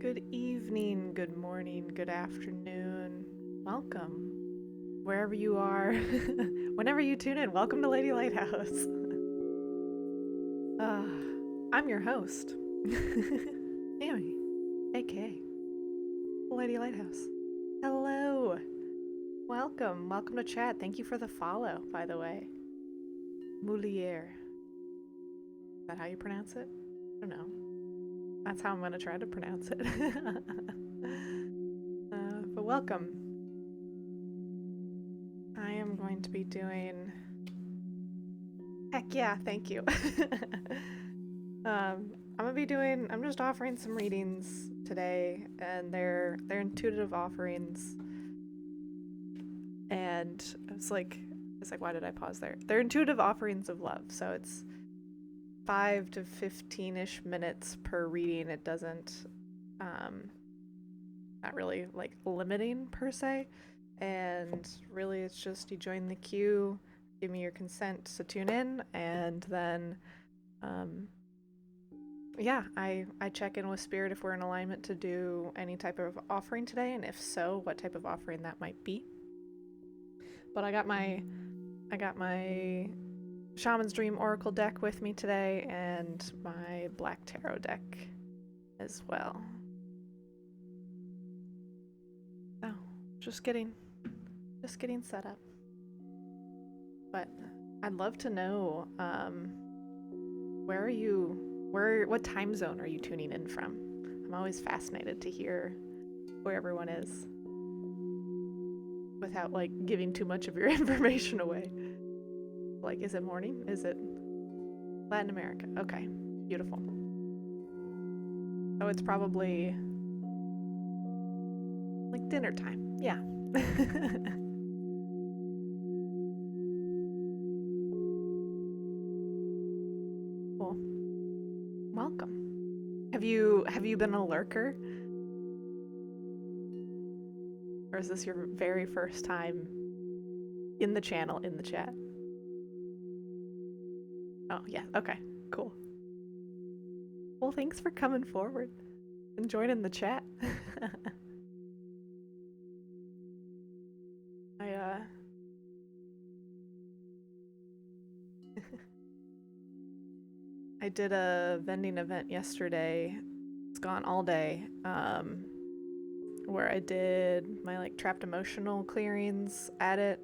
Good evening, good morning, good afternoon. Welcome. Wherever you are, whenever you tune in, welcome to Lady Lighthouse. Uh, I'm your host, Amy, aka Lady Lighthouse. Hello. Welcome. Welcome to chat. Thank you for the follow, by the way. Moulier. Is that how you pronounce it? I don't know. That's how I'm going to try to pronounce it. But welcome. I am going to be doing... Heck yeah, thank you. I'm just offering some readings today, and they're intuitive offerings. And it's like, why did I pause there? They're intuitive offerings of love, so it's 5 to 15-ish minutes per reading. It doesn't, not really like limiting per se. And really it's just you join the queue, give me your consent to tune in, and then, yeah, I check in with spirit if we're in alignment to do any type of offering today, and if so, what type of offering that might be. But I got my Shaman's Dream Oracle deck with me today, and my Black Tarot deck as well. So, just getting set up. But I'd love to know, what time zone are you tuning in from? I'm always fascinated to hear where everyone is without like giving too much of your information away. Like, is it morning? Is it Latin America? Okay, beautiful. Oh, it's probably like dinner time. Yeah. Cool. Welcome. Have you been a lurker? Or is this your very first time in the channel, in the chat? Oh, yeah, okay, cool. Well, thanks for coming forward and joining the chat. I did a vending event yesterday. It's gone all day. Where I did my like trapped emotional clearings at it.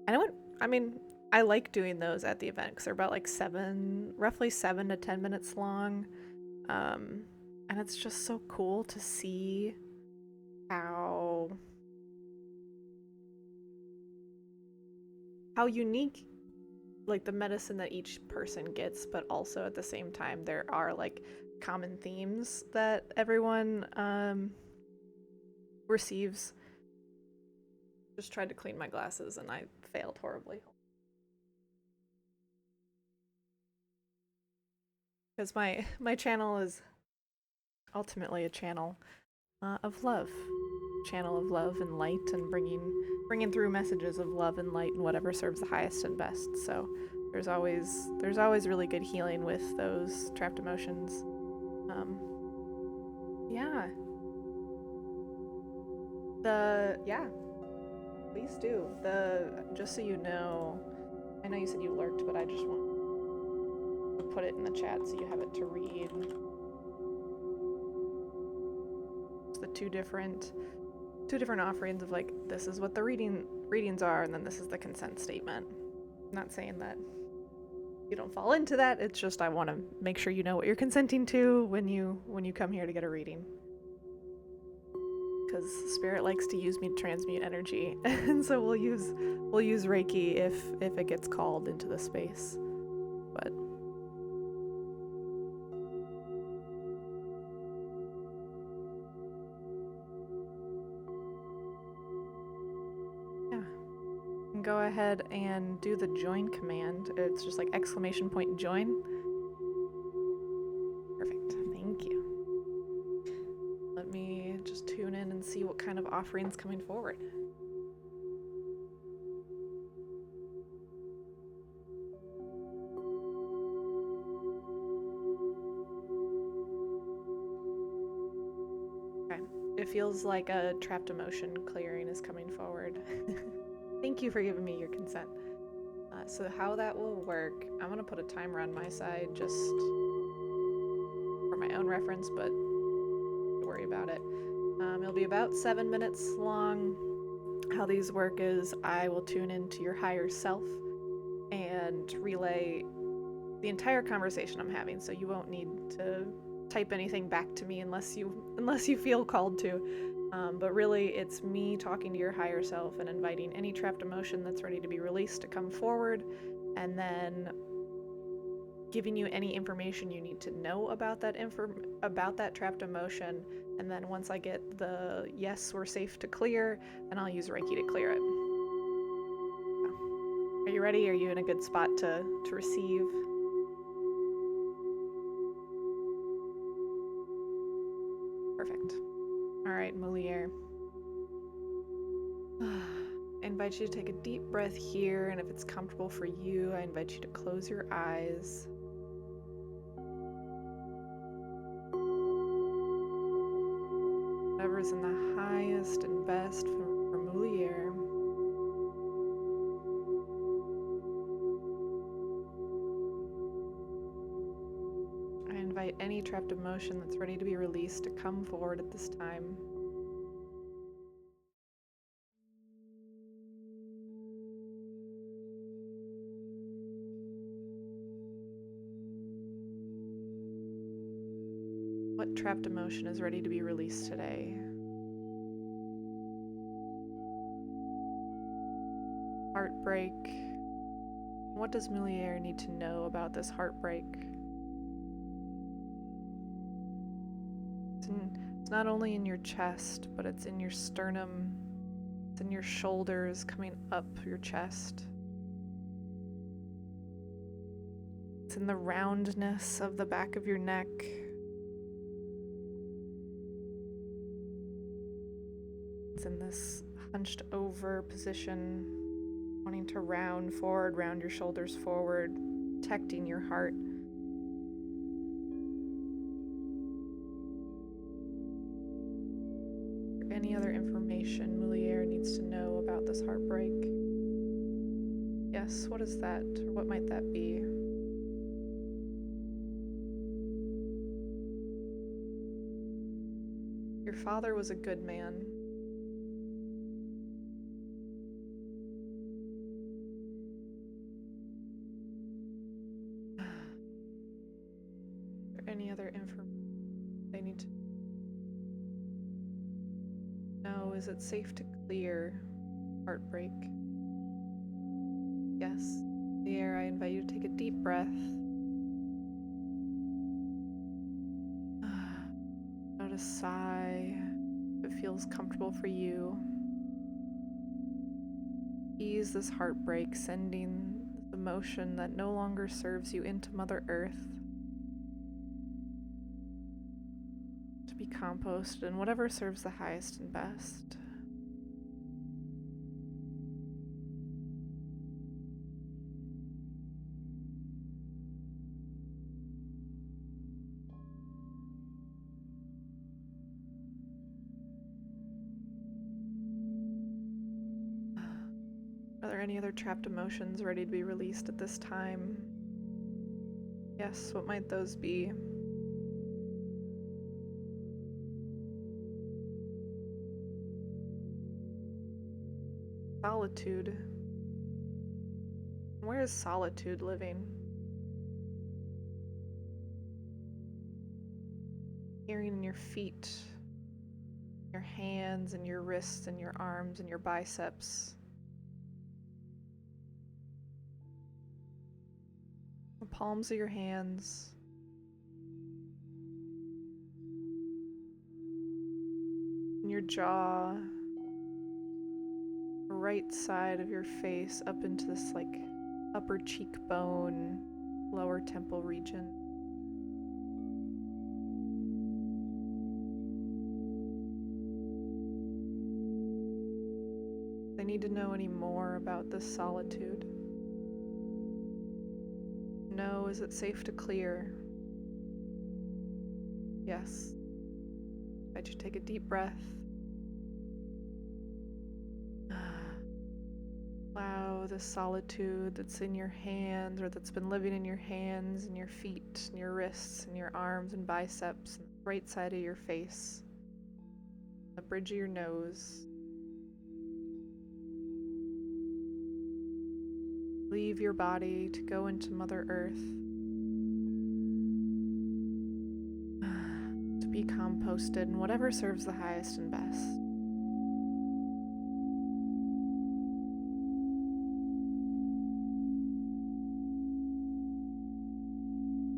And I like doing those at the event because they're about like roughly 7 to 10 minutes long. And it's just so cool to see how unique like the medicine that each person gets, but also at the same time there are like common themes that everyone receives. Just tried to clean my glasses and I failed horribly. Because my channel is ultimately a channel of love. Channel of love and light, and bringing through messages of love and light and whatever serves the highest and best. So there's always really good healing with those trapped emotions. Yeah, please do. Just so you know, I know you said you lurked, but I just want to put it in the chat so you have it to read. It's the two different offerings of like, this is what the readings are, and then this is the consent statement. I'm not saying that you don't fall into that, it's just I want to make sure you know what you're consenting to when you come here to get a reading. Because spirit likes to use me to transmute energy, and so we'll use Reiki if it gets called into the space. But yeah, go ahead and do the join command. It's just like !join. Perfect. Thank you. Let me just tune in and see what kind of offerings coming forward. It feels like a trapped emotion clearing is coming forward. Thank you for giving me your consent. So how that will work, I'm gonna put a timer on my side just for my own reference, but don't worry about it. It'll be about 7 minutes long. How these work is I will tune into your higher self and relay the entire conversation I'm having, so you won't need to type anything back to me unless you feel called to. But really, it's me talking to your higher self and inviting any trapped emotion that's ready to be released to come forward, and then giving you any information you need to know about that trapped emotion. And then once I get the yes, we're safe to clear, then I'll use Reiki to clear it. Are you ready? Are you in a good spot to receive? Perfect. All right, Moliere. I invite you to take a deep breath here, and if it's comfortable for you, I invite you to close your eyes. Whatever's in the highest and best for Moliere. I invite any trapped emotion that's ready to be released to come forward at this time. What trapped emotion is ready to be released today? Heartbreak. What does Moliere need to know about this heartbreak? It's not only in your chest, but it's in your sternum, it's in your shoulders, coming up your chest. It's in the roundness of the back of your neck. It's in this hunched over position, wanting to round forward, round your shoulders forward, protecting your heart. Any other information Moliere needs to know about this heartbreak? Yes, what is that? Or what might that be? Your father was a good man. Is there any other information they need to know? Is it safe to clear heartbreak? Yes. Here, I invite you to take a deep breath. Out a sigh if it feels comfortable for you. Ease this heartbreak, sending this emotion that no longer serves you into Mother Earth to be composted in whatever serves the highest and best. Are there any other trapped emotions ready to be released at this time? Yes, what might those be? Solitude. Where is solitude living? Hearing in your feet, your hands and your wrists and your arms and your biceps. The palms of your hands. And your jaw. The right side of your face up into this like upper cheekbone, lower temple region. They need to know any more about this solitude. No, is it safe to clear? Yes. I'd you take a deep breath. Allow the solitude that's in your hands, or that's been living in your hands and your feet and your wrists and your arms and biceps and the right side of your face, the bridge of your nose. Leave your body to go into Mother Earth, to be composted in whatever serves the highest and best.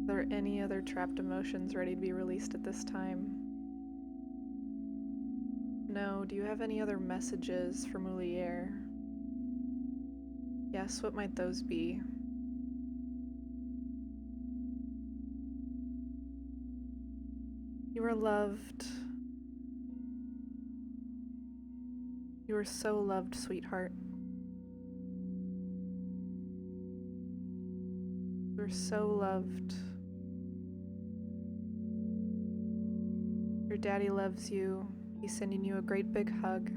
Are there any other trapped emotions ready to be released at this time? No. Do you have any other messages for Moulier? Yes, what might those be? You are loved. You are so loved, sweetheart. You are so loved. Your daddy loves you. He's sending you a great big hug.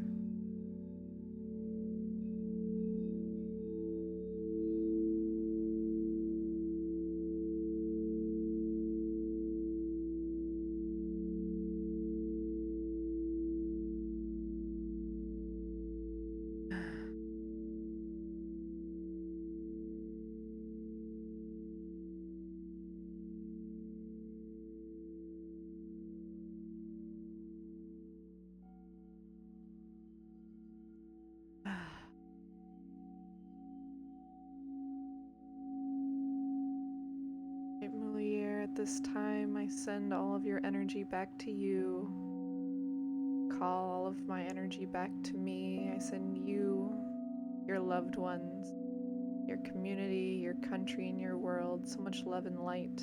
Moulier, at this time, I send all of your energy back to you. Call all of my energy back to me. I send you, your loved ones, your community, your country, and your world so much love and light.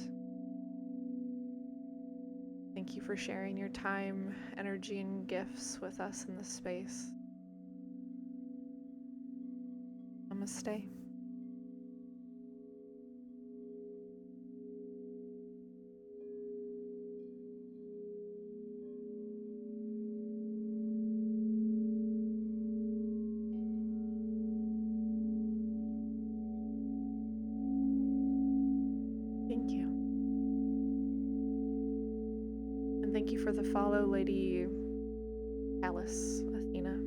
Thank you for sharing your time, energy, and gifts with us in this space. Namaste. Thank you. And thank you for the follow, Lady Alice Athena.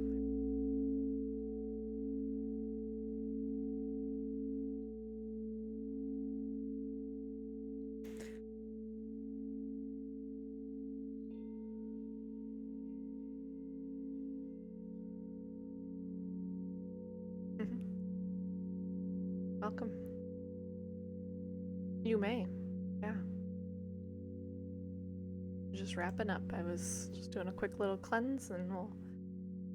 Welcome. You may. Yeah. Just wrapping up. I was just doing a quick little cleanse, and we'll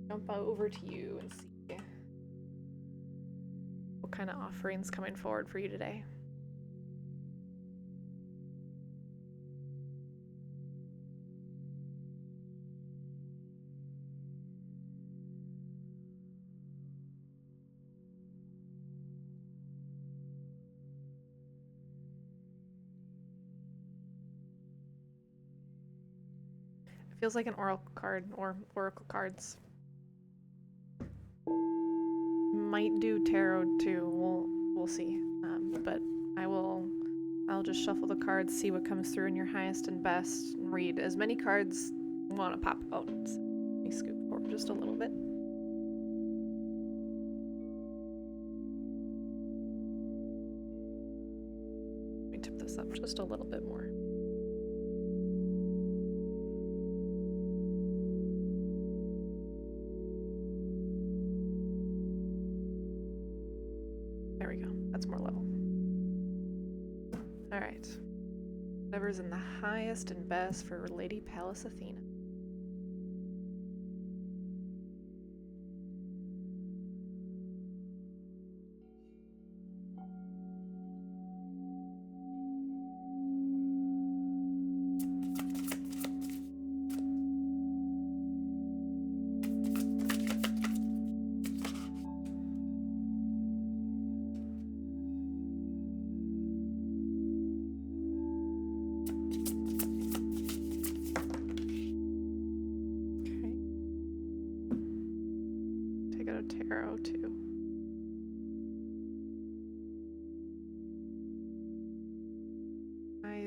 jump over to you and see what kind of offerings coming forward for you today. Feels like an oracle card or oracle cards. Might do tarot too. We'll see. But I'll just shuffle the cards, see what comes through in your highest and best, and read as many cards want to pop out. So let me scoot forward just a little bit. Let me tip this up just a little bit more. There we go. That's more level. All right. Whatever's in the highest and best for Lady Pallas Athena.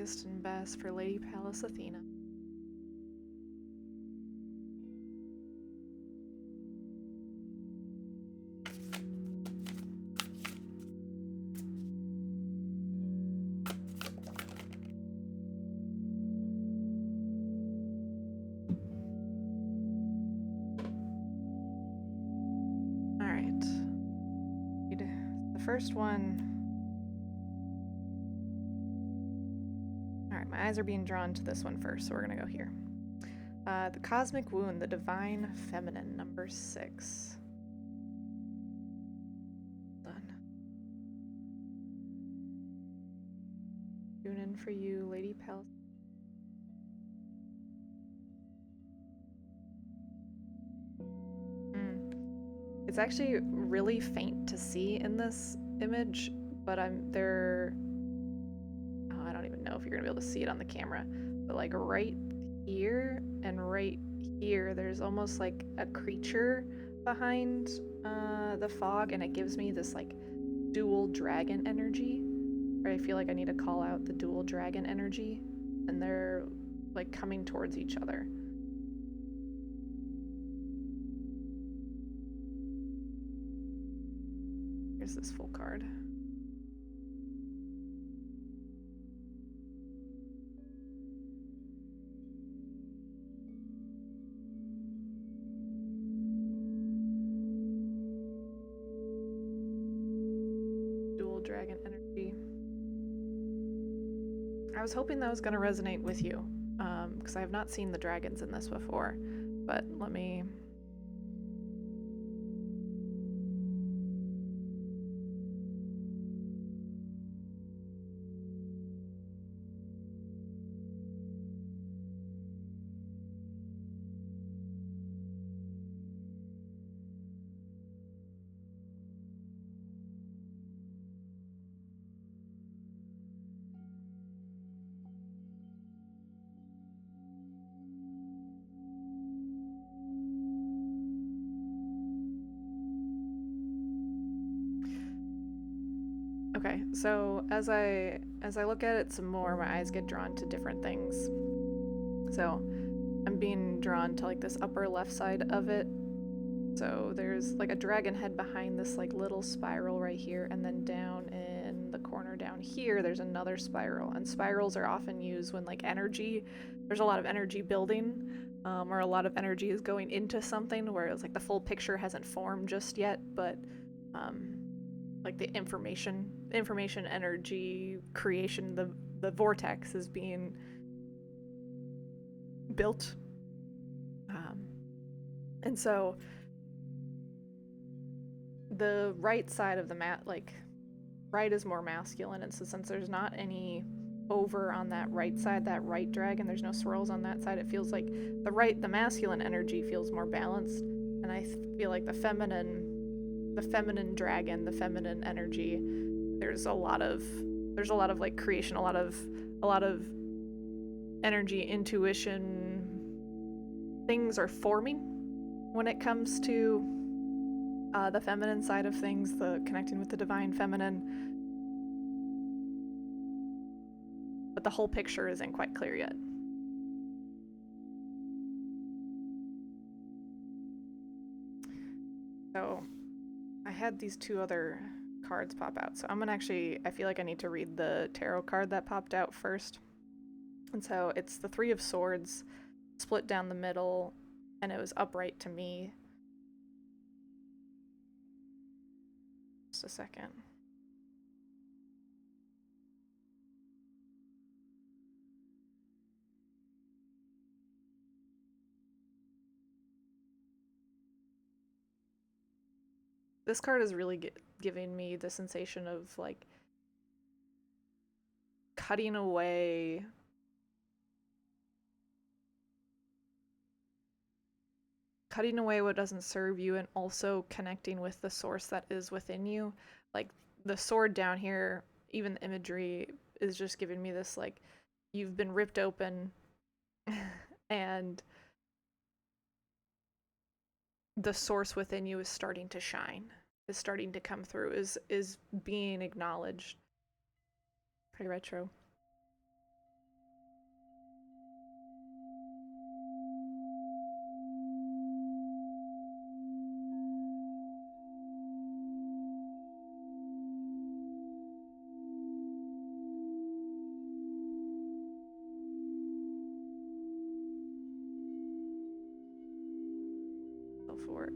highest and best for Lady Pallas Athena. Alright. The first one. Alright, my eyes are being drawn to this one first, so we're gonna go here. The Cosmic Wound, the Divine Feminine, number 6. Done. Tune in for you, Lady Pallas. It's actually really faint to see in this image, but I don't even know if you're gonna be able to see it on the camera, but like right here and right here, there's almost like a creature behind the fog, and it gives me this like dual dragon energy, where I feel like I need to call out the dual dragon energy, and they're like coming towards each other. Here's this full card. Dual dragon energy. I was hoping that was going to resonate with you, because I have not seen the dragons in this before, but let me... Okay, so as I look at it some more, my eyes get drawn to different things. So I'm being drawn to like this upper left side of it. So there's like a dragon head behind this like little spiral right here, and then down in the corner down here there's another spiral. And spirals are often used when like there's a lot of energy building, or a lot of energy is going into something where it's like the full picture hasn't formed just yet, but like the information energy creation, the vortex is being built, and so the right side of the mat, like right is more masculine, and so since there's not any over on that right side, that right dragon, there's no swirls on that side, it feels like the masculine energy feels more balanced, and I feel like the feminine dragon, the feminine energy, there's a lot of like creation, a lot of energy, intuition, things are forming when it comes to the feminine side of things, the connecting with the divine feminine, but the whole picture isn't quite clear yet. So I had these two other cards pop out, so I'm gonna I feel like I need to read the tarot card that popped out first. And so it's the Three of Swords, split down the middle, and it was upright to me. Just a second. This card is really giving me the sensation of like cutting away what doesn't serve you, and also connecting with the source that is within you. Like the sword down here, even the imagery is just giving me this like you've been ripped open and the source within you is starting to shine, is starting to come through, is being acknowledged. Pretty retro. for?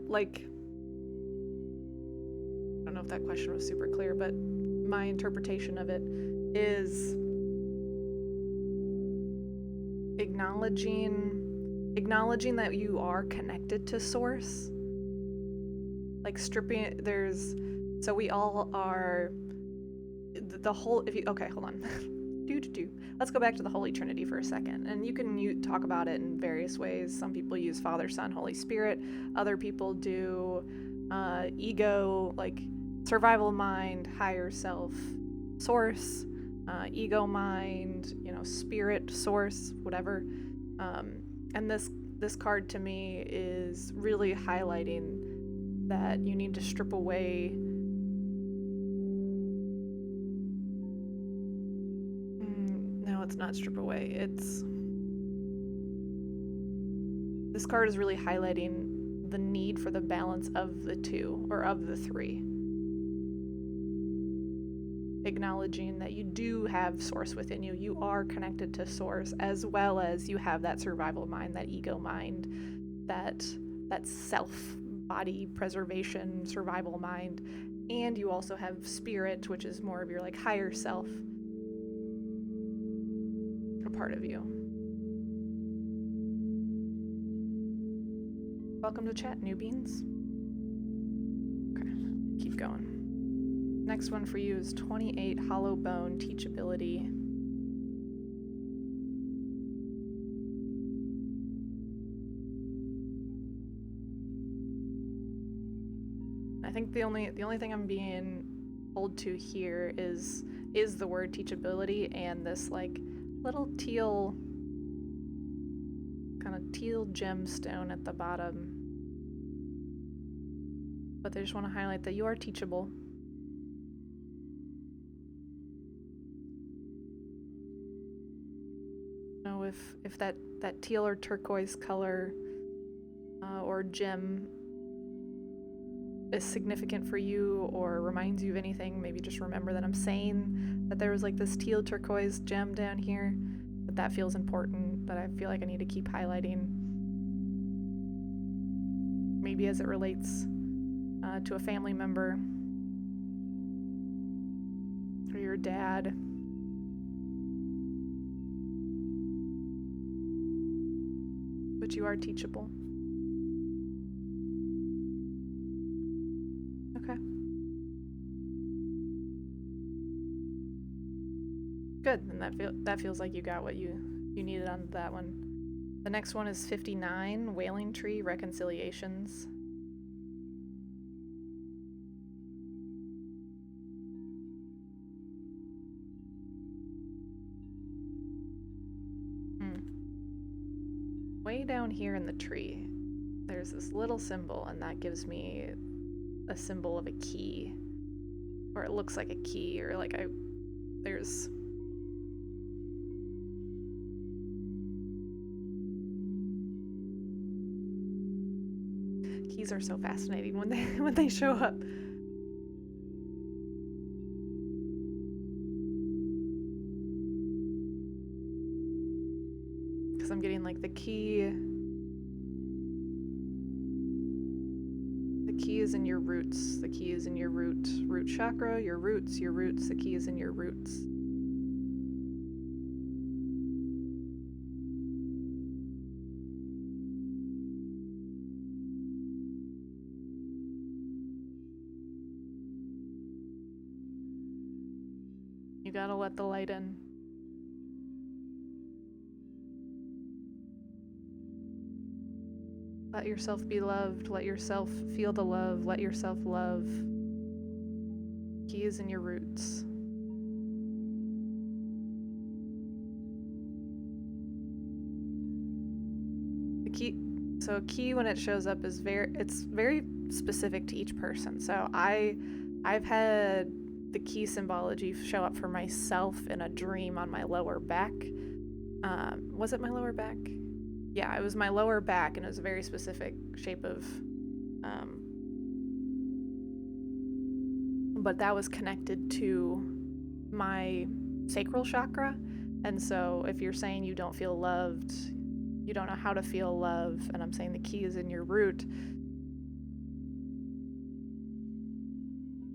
Like, I don't know if that question was super clear, but my interpretation of it is acknowledging that you are connected to source. Like stripping, so we all are, the whole, okay, hold on. Let's go back to the Holy Trinity for a second. And you can talk about it in various ways. Some people use Father, Son, Holy Spirit. Other people do ego, like survival mind, higher self, source, ego mind, spirit, source, whatever. And this card to me is really highlighting that you need to strip away no, it's not strip away. This card is really highlighting the need for the balance of the two, or of the three. Acknowledging that you do have source within you. You are connected to source, as well as you have that survival mind, that ego mind, that self body preservation survival mind, and you also have spirit, which is more of your like higher self, a part of you. Welcome to chat, new beans. Okay, keep going. Next one for you is 28, Hollow Bone, Teachability. I think the only thing I'm being told to here is the word teachability and this like little teal, kind of teal gemstone at the bottom. But they just want to highlight that you are teachable. If that teal or turquoise color or gem is significant for you or reminds you of anything, maybe just remember that I'm saying that there was like this teal turquoise gem down here, that feels important, that I feel like I need to keep highlighting, maybe as it relates to a family member or your dad. But you are teachable. Okay. Good, and that feels like you got what you needed on that one. The next one is 59, Wailing Tree, Reconciliations. Way down here in the tree, there's this little symbol, and that gives me a symbol of a key, or it looks like a key, or like there's keys are so fascinating when they show up. I'm getting like the key is in your roots. The key is in your root chakra, your roots. The key is in your roots. You gotta let the light in. Let yourself be loved. Let yourself feel the love. Let yourself love. Key is in your roots. The key. So a key, when it shows up, is very specific to each person. So I've had the key symbology show up for myself in a dream on my lower back. Was it my lower back? Yeah, it was my lower back, and it was a very specific shape of, but that was connected to my sacral chakra. And so if you're saying you don't feel loved, you don't know how to feel love, and I'm saying the key is in your root.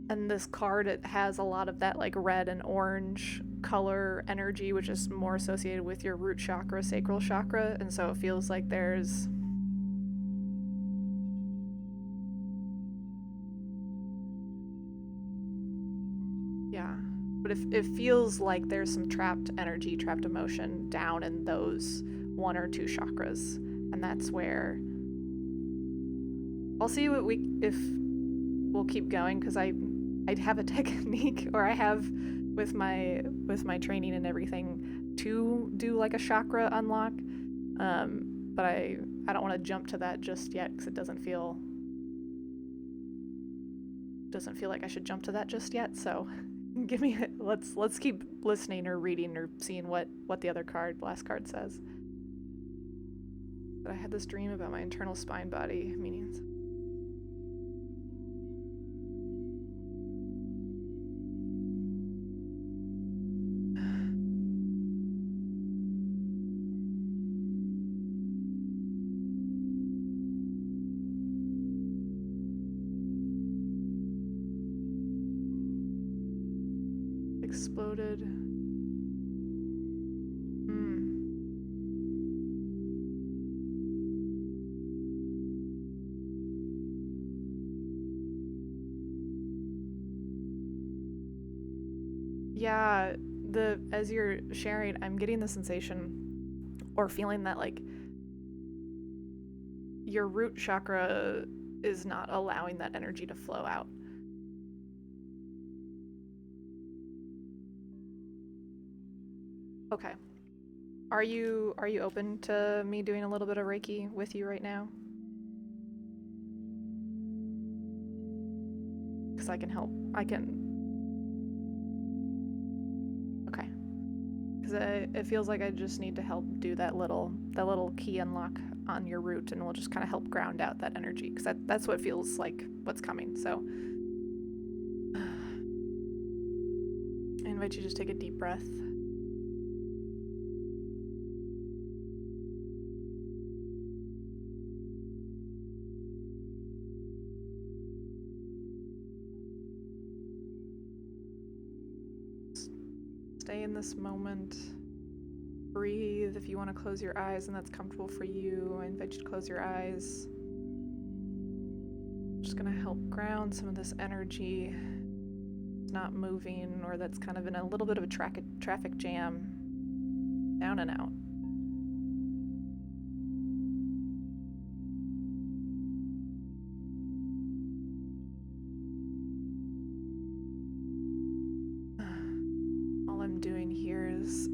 And this card, it has a lot of that like red and orange color energy, which is more associated with your root chakra, sacral chakra. And so it feels like there's but it feels like there's some trapped energy, trapped emotion down in those 1 or 2 chakras. And that's where I'll see if we'll keep going, because I'd have a technique, or I have with my training and everything, to do like a chakra unlock. But I don't want to jump to that just yet, because it doesn't feel like I should jump to that just yet. So let's keep listening or reading or seeing what the last card says. But I had this dream about my internal spine body meanings. Exploded. Yeah, as you're sharing, I'm getting the sensation or feeling that like your root chakra is not allowing that energy to flow out. Okay. Are you open to me doing a little bit of Reiki with you right now? Because I can help. Okay. Because it feels like I just need to help do that little key unlock on your root, and we'll just kind of help ground out that energy, because that's what feels like what's coming. So I invite you to just take a deep breath. Stay in this moment. Breathe. If you want to close your eyes and that's comfortable for you, I invite you to close your eyes. I'm just going to help ground some of this energy. It's not moving, or that's kind of in a little bit of a traffic jam. Down and out. All I'm doing here is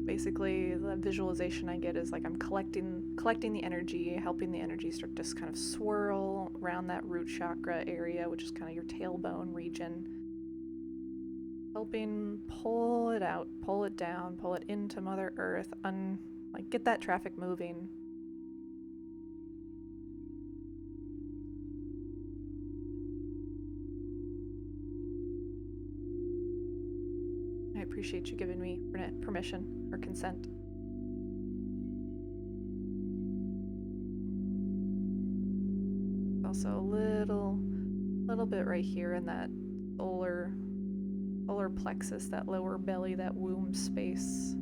basically the visualization I get is like I'm collecting the energy, helping the energy start to kind of swirl around that root chakra area, which is kind of your tailbone region. Helping pull it out, pull it down, pull it into Mother Earth, get that traffic moving. I appreciate you giving me permission or consent. Also a little bit right here in that solar plexus, that lower belly, that womb space.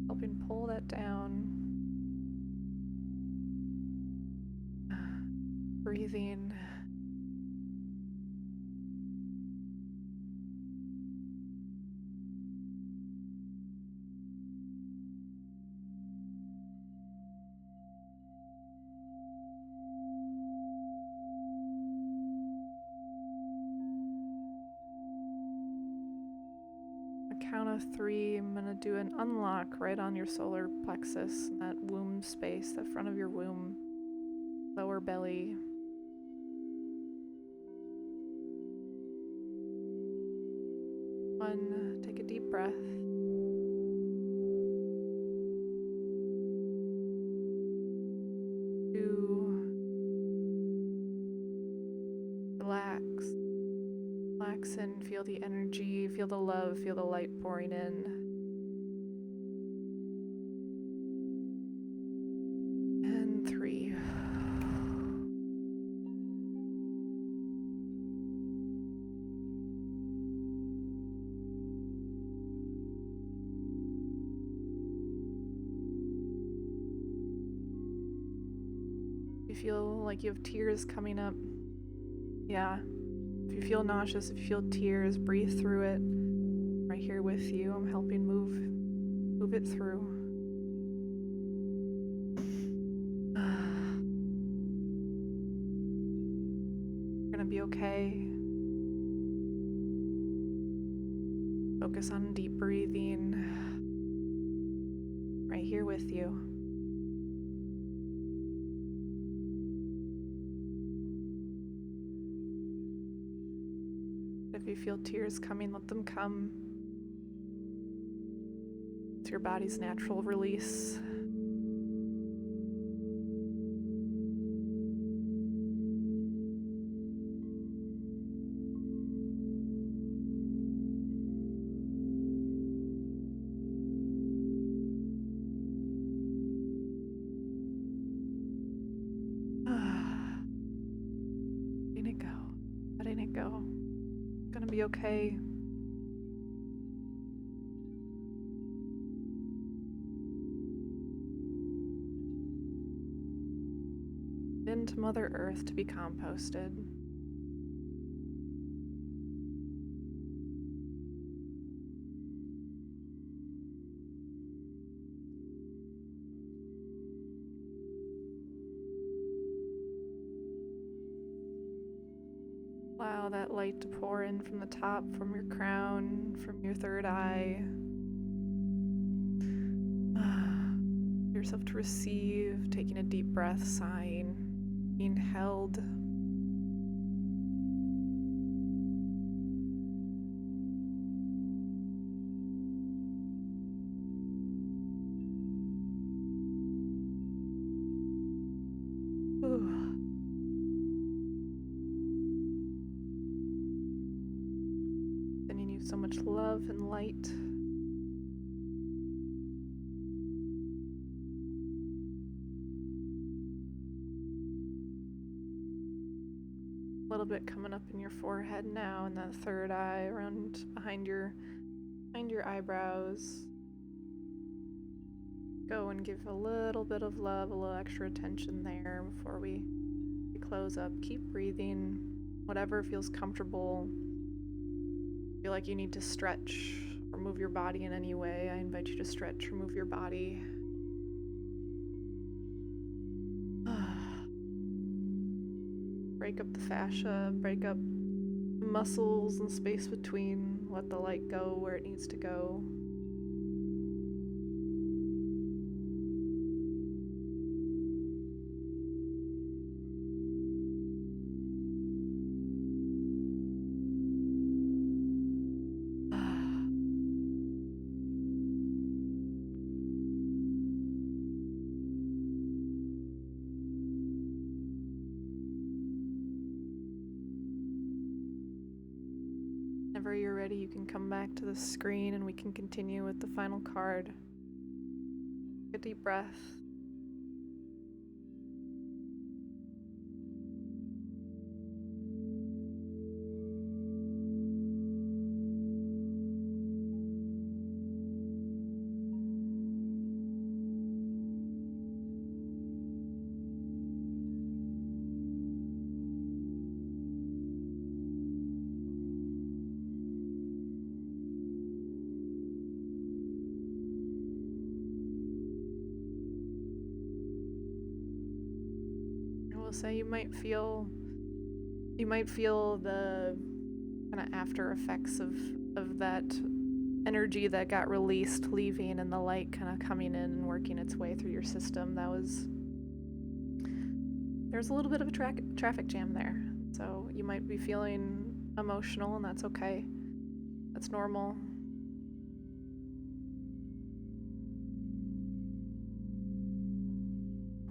Helping pull that down. Breathing. Count of 3, I'm gonna do an unlock right on your solar plexus, that womb space, the front of your womb, lower belly. 1, take a deep breath. 2, relax relax and feel the energy, feel the love, feel the light pouring in. And 3. You feel like you have tears coming up. Yeah. If you feel nauseous, if you feel tears, breathe through it. I'm right here with you. I'm helping move it through. You're gonna be okay. Focus on deep breathing. Right here with you. If you feel tears coming, let them come. It's your body's natural release. Letting it go. Letting it go. It's gonna be okay. Into Mother Earth to be composted. Allow that light to pour in from the top, from your crown, from your third eye. Yourself to receive, taking a deep breath, sighing, being held. Sending you so much love and light. A little bit coming up in your forehead now, and that third eye around behind your eyebrows. Go and give a little bit of love, a little extra attention there before we close up. Keep breathing, whatever feels comfortable. Feel like you need to stretch or move your body in any way, I invite you to stretch or move your body. Break up the fascia, break up the muscles and space between. Let the light go where it needs to go. Whenever you're ready, you can come back to the screen and we can continue with the final card. Take a deep breath. Say you might feel the kind of after effects of that energy that got released leaving, and the light kind of coming in and working its way through your system. There's a little bit of a traffic jam there, so you might be feeling emotional, and that's okay. That's normal.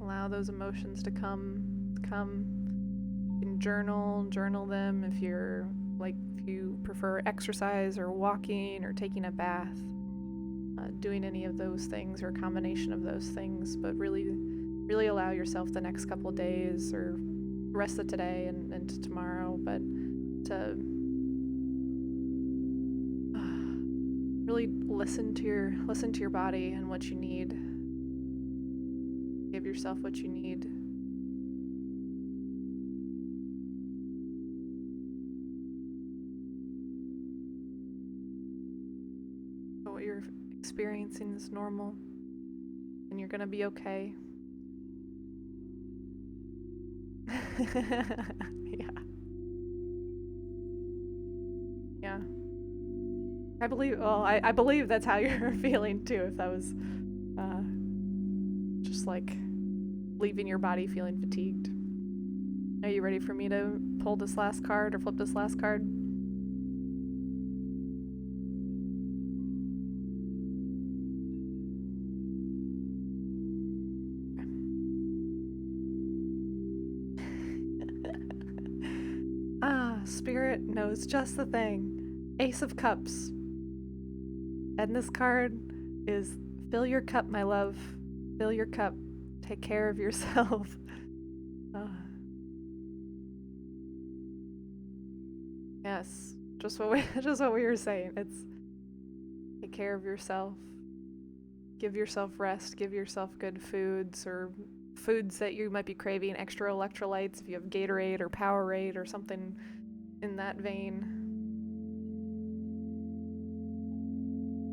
Allow those emotions to come. You can journal them if you're like if you prefer exercise or walking or taking a bath, doing any of those things or a combination of those things, but really allow yourself the next couple days or the rest of today and into tomorrow, but to really listen to your body and what you need. Give yourself what you need. What you're experiencing is normal, and you're gonna be okay. Yeah. Yeah. I believe that's how you're feeling too, if that was just like leaving your body feeling fatigued. Are you ready for me to pull this last card or flip this last card? Spirit knows just the thing. Ace of Cups. And this card is fill your cup, my love. Fill your cup. Take care of yourself. Yes, just what we were saying. It's take care of yourself. Give yourself rest. Give yourself good foods or foods that you might be craving, extra electrolytes if you have Gatorade or Powerade or something in that vein.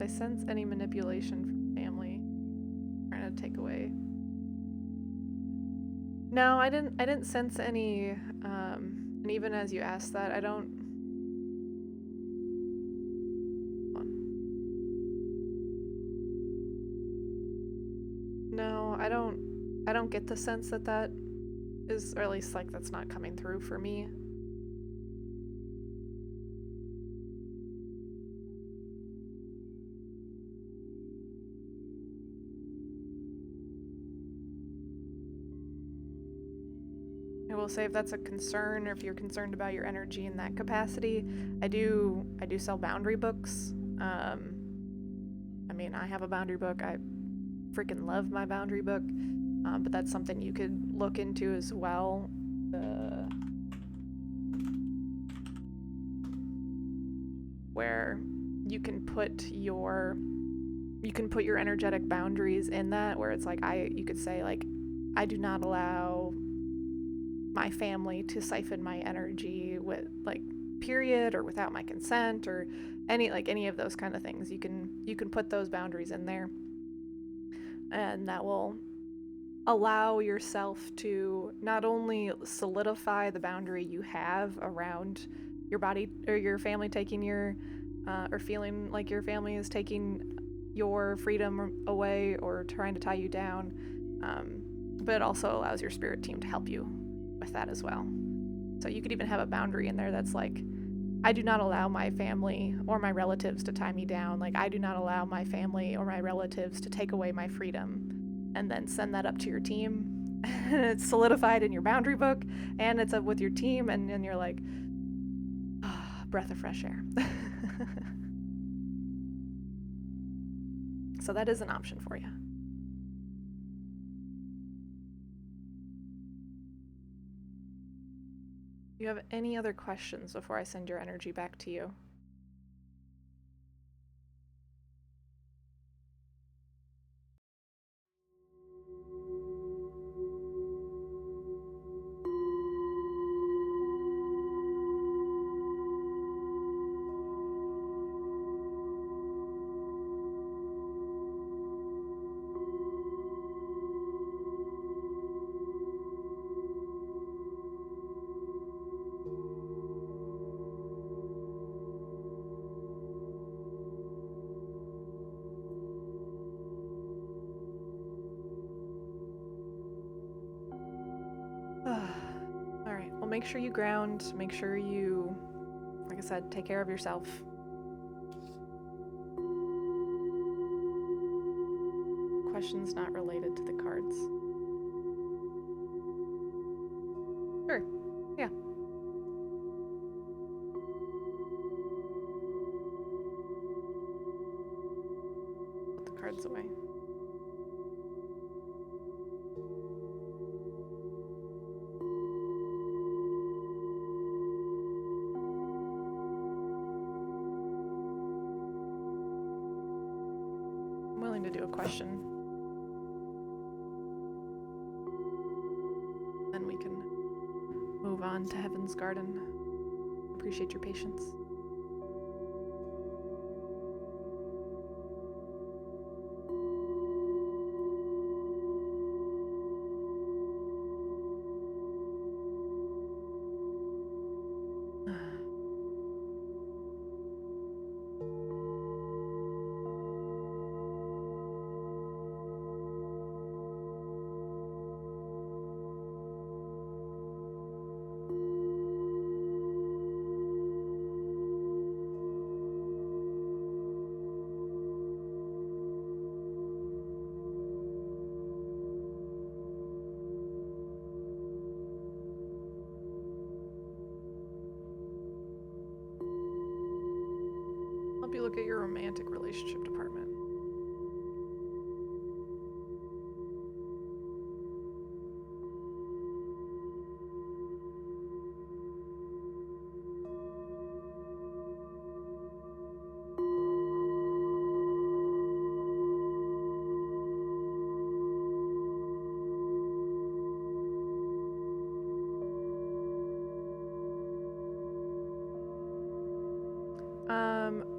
I sense any manipulation from family trying to take away. No, I didn't sense any, and even as you asked that, I don't. No, I don't get the sense that is, or at least like that's not coming through for me. I will say if that's a concern or if you're concerned about your energy in that capacity, I do sell boundary books. I mean, I have a boundary book. I freaking love my boundary book, but that's something you could look into as well. Where you can put your energetic boundaries in that, where it's like you could say like, I do not allow my family to siphon my energy with like period or without my consent or any of those kind of things. You can put those boundaries in there, and that will allow yourself to not only solidify the boundary you have around your body or your family taking your or feeling like your family is taking your freedom away or trying to tie you down, but it also allows your spirit team to help you with that as well. So you could even have a boundary in there that's like, I do not allow my family or my relatives to tie me down. Like, I do not allow my family or my relatives to take away my freedom. And then send that up to your team. And it's solidified in your boundary book, and it's up with your team, and then you're like, breath of fresh air. So that is an option for you. Do you have any other questions before I send your energy back to you? All right, well, make sure you ground, make sure you, like I said, take care of yourself. Questions not related to the cards. Sure, yeah. to do a question. Then we can move on to Heaven's Garden. Appreciate your patience. Help you look at your romantic relationship department.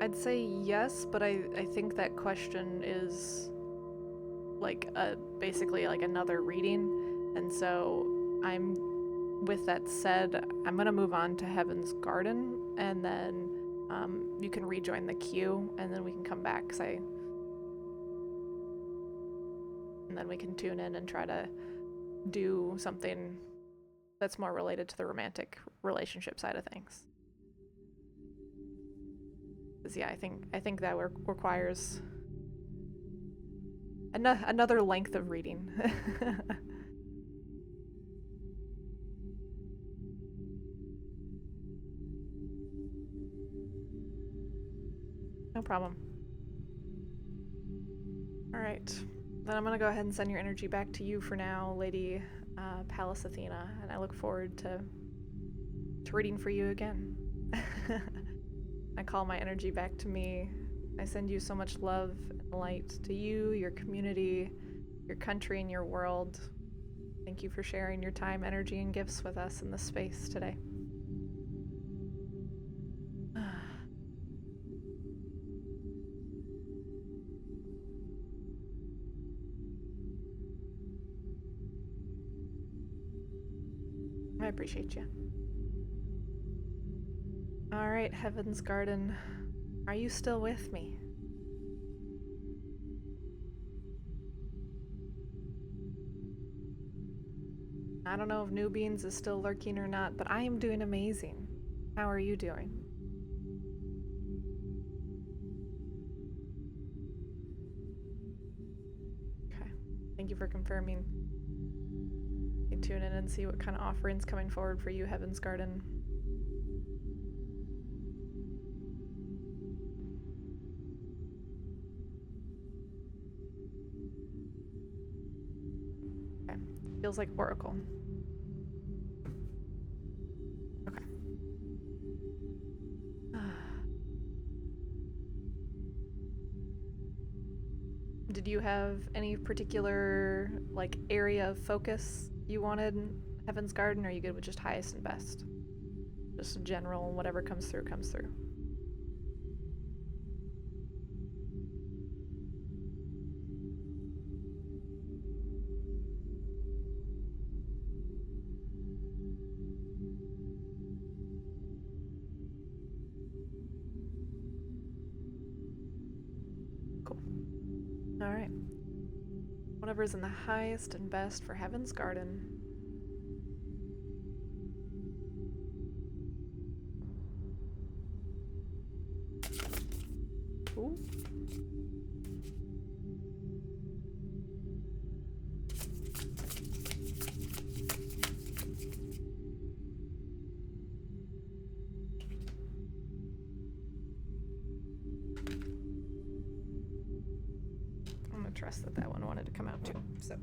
I'd say yes, but I think that question is like basically like another reading, and so with that said, I'm gonna move on to Heaven's Garden, and then you can rejoin the queue, and then we can come back, and then we can tune in and try to do something that's more related to the romantic relationship side of things. Yeah, I think that requires another length of reading. No problem. All right, then I'm gonna go ahead and send your energy back to you for now, Lady Pallas Athena, and I look forward to reading for you again. I call my energy back to me. I send you so much love and light to you, your community, your country, and your world. Thank you for sharing your time, energy, and gifts with us in this space today. I appreciate you. All right, Heaven's Garden, are you still with me? I don't know if New Beans is still lurking or not, but I am doing amazing. How are you doing? Okay, thank you for confirming. You tune in and see what kind of offerings coming forward for you, Heaven's Garden. Okay, feels like Oracle. Okay. Did you have any particular like area of focus you wanted in Heaven's Garden, or are you good with just highest and best? Just general, whatever comes through, comes through. Cool. All right. Whatever's in the highest and best for Heaven's Garden. Ooh. I'm gonna trust that that one wanted to come out too, so.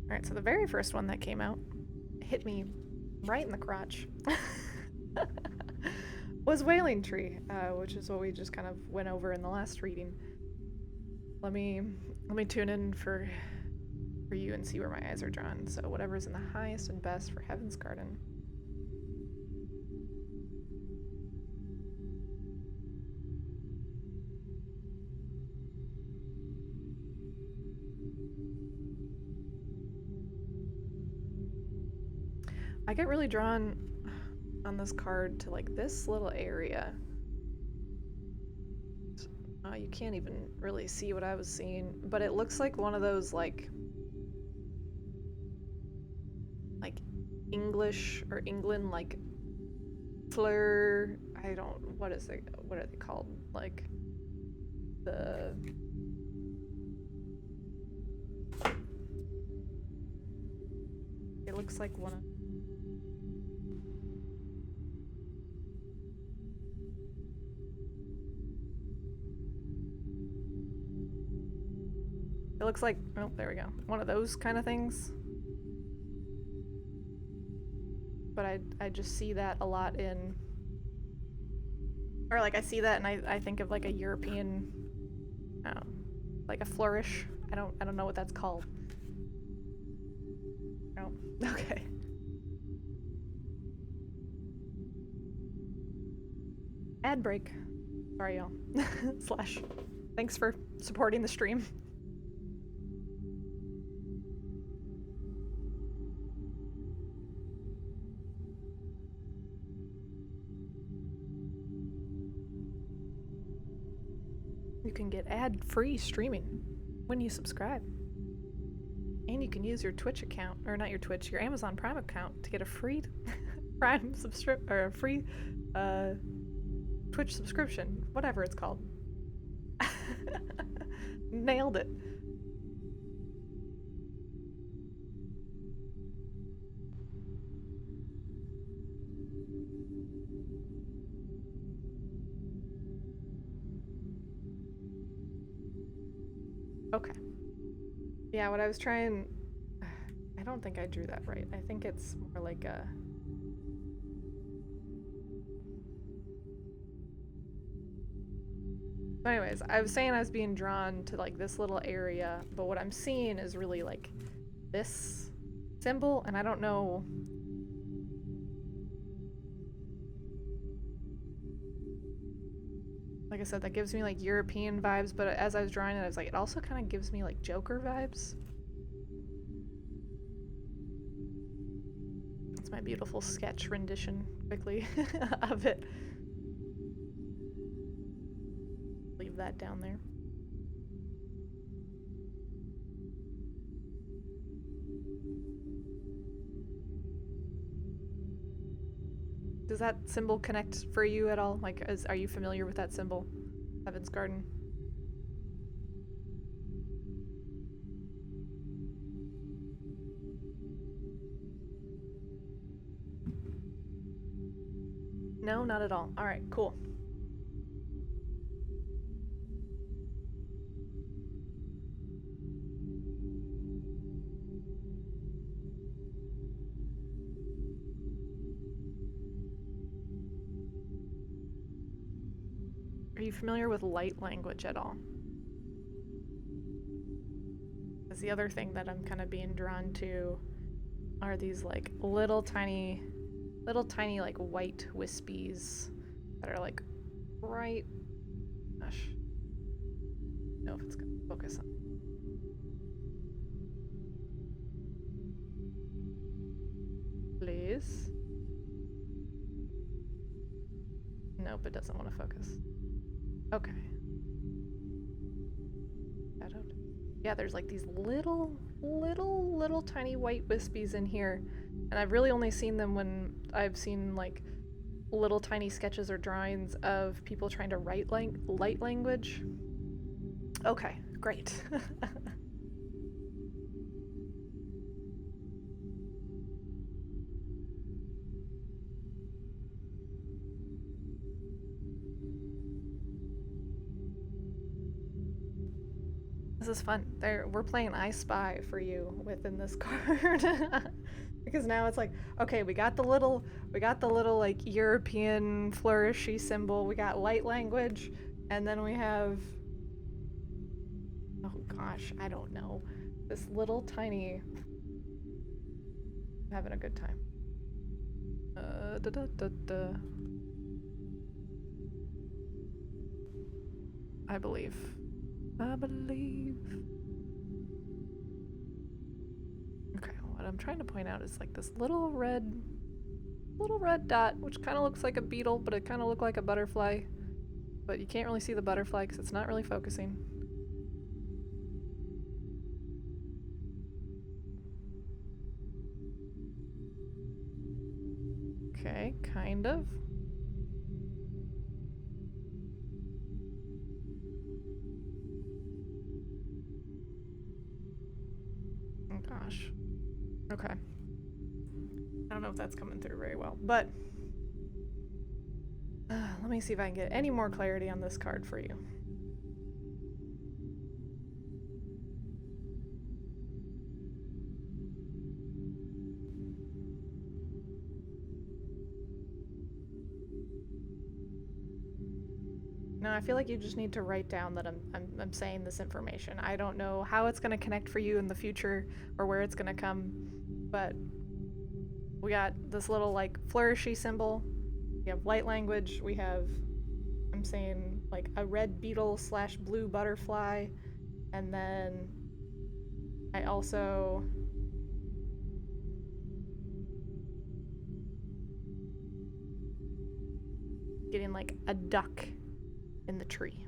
All right, so the very first one that came out hit me right in the crotch. was Wailing Tree, which is what we just kind of went over in the last reading. Let me tune in for you and see where my eyes are drawn. So whatever's in the highest and best for Heaven's Garden. I get really drawn on this card to like this little area. You can't even really see what I was seeing, but it looks like one of those like English or England like fleur. I don't. What is it? What are they called? Like the. It looks like one of. It looks like, oh, there we go. One of those kind of things. But I just see that a lot in, or like I see that and I think of like a European, like a flourish. I don't know what that's called. Oh, okay. Ad break. Sorry, y'all. Slash. Thanks for supporting the stream. You can get ad-free streaming when you subscribe. And you can use your Twitch account, or not your Twitch, your Amazon Prime account to get a free Prime or a free Twitch subscription, whatever it's called. Nailed it. Okay. Yeah, what I was trying... I don't think I drew that right. I think it's more like a... Anyways, I was saying I was being drawn to like this little area, but what I'm seeing is really like this symbol, and I don't know... Like I said, that gives me like European vibes, but as I was drawing it, I was like, it also kind of gives me like Joker vibes. That's my beautiful sketch rendition, quickly, of it. Leave that down there. Does that symbol connect for you at all? Like, are you familiar with that symbol? Heaven's Garden? No, not at all. All right, cool. Are you familiar with light language at all? Because the other thing that I'm kind of being drawn to are these like little tiny like white wispies that are like right. Gosh, I don't know if it's gonna focus on. Please. Nope, it doesn't want to focus. Okay. Yeah, there's like these little tiny white wispies in here. And I've really only seen them when I've seen like little tiny sketches or drawings of people trying to write light language. Okay, great. This is fun. We're playing I Spy for you within this card. Because now it's like, okay, we got the little like European flourishy symbol. We got light language, and then we have, oh gosh, I don't know, this little tiny. I'm having a good time. Da, da, da, da. I believe. Okay, what I'm trying to point out is like this little red dot, which kind of looks like a beetle, but it kind of looked like a butterfly. But you can't really see the butterfly because it's not really focusing. Okay, kind of. Oh gosh. Okay. I don't know if that's coming through very well, but let me see if I can get any more clarity on this card for you. No, I feel like you just need to write down that I'm saying this information. I don't know how it's going to connect for you in the future or where it's going to come, but we got this little like flourishy symbol. We have light language. We have, I'm saying like a red beetle / blue butterfly, and then I also getting like a duck in the tree.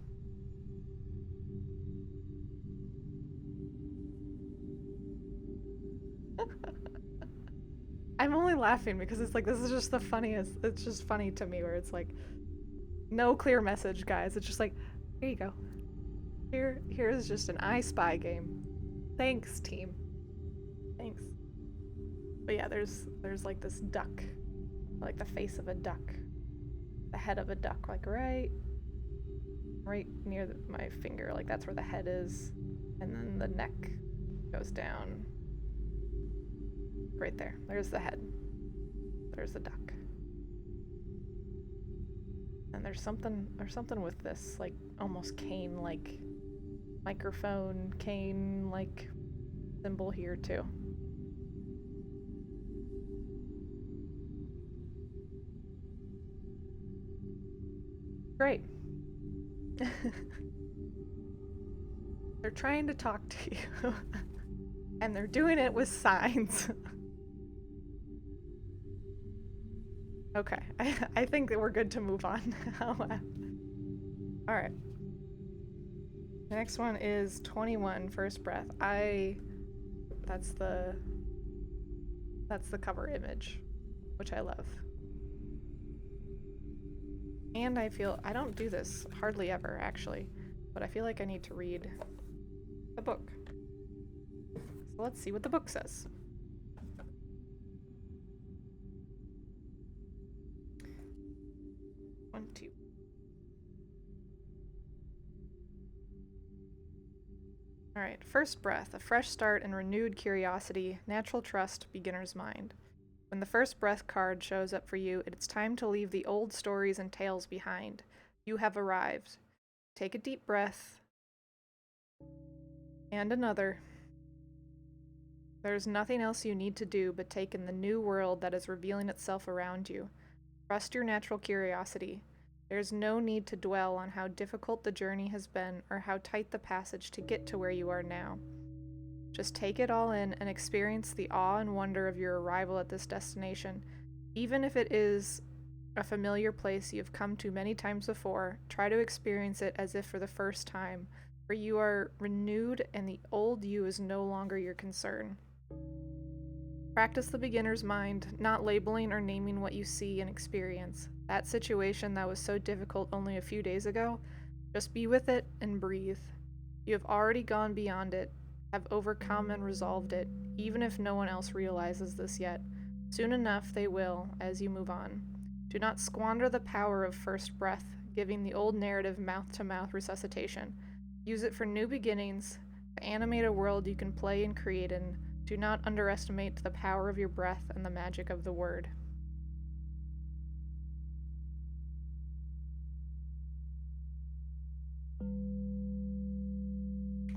I'm only laughing because it's like, this is just the funniest. It's just funny to me where it's like, no clear message, guys. It's just like, here you go. Here's just an I Spy game. Thanks, team. Thanks. But yeah, there's like this duck, like the face of a duck, the head of a duck, like right near my finger, like that's where the head is, and then the neck goes down right there. There's the head. There's the duck. And there's something with this like almost cane like microphone cane like symbol here too. Great. They're trying to talk to you. And they're doing it with signs. Okay, I think that we're good to move on now. Alright. The next one is 21, First Breath. That's the cover image, which I love. And I don't do this hardly ever, actually, but I feel like I need to read the book. So let's see what the book says. One, two. All right, First Breath, a fresh start and renewed curiosity, natural trust, beginner's mind. When the First Breath card shows up for you, it's time to leave the old stories and tales behind. You have arrived. Take a deep breath. And another. There's nothing else you need to do but take in the new world that is revealing itself around you. Trust your natural curiosity. There's no need to dwell on how difficult the journey has been or how tight the passage to get to where you are now. Just take it all in and experience the awe and wonder of your arrival at this destination. Even if it is a familiar place you've come to many times before, try to experience it as if for the first time, for you are renewed and the old you is no longer your concern. Practice the beginner's mind, not labeling or naming what you see and experience. That situation that was so difficult only a few days ago, just be with it and breathe. You have already gone beyond it, have overcome and resolved it, even if no one else realizes this yet. Soon enough they will, as you move on. Do not squander the power of First Breath, giving the old narrative mouth-to-mouth resuscitation. Use it for new beginnings, to animate a world you can play and create in, Do not underestimate the power of your breath and the magic of the word.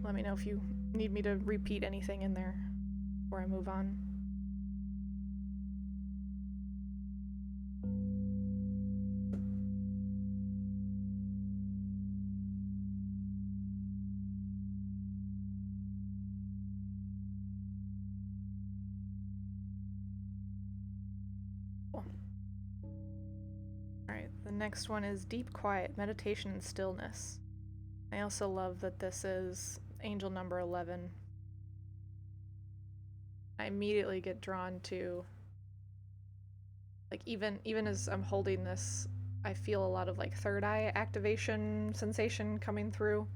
Let me know if you need me to repeat anything in there before I move on. Alright, the next one is deep quiet, meditation, and stillness. I also love that this is angel number 11. I immediately get drawn to, like, even as I'm holding this, I feel a lot of like third eye activation sensation coming through.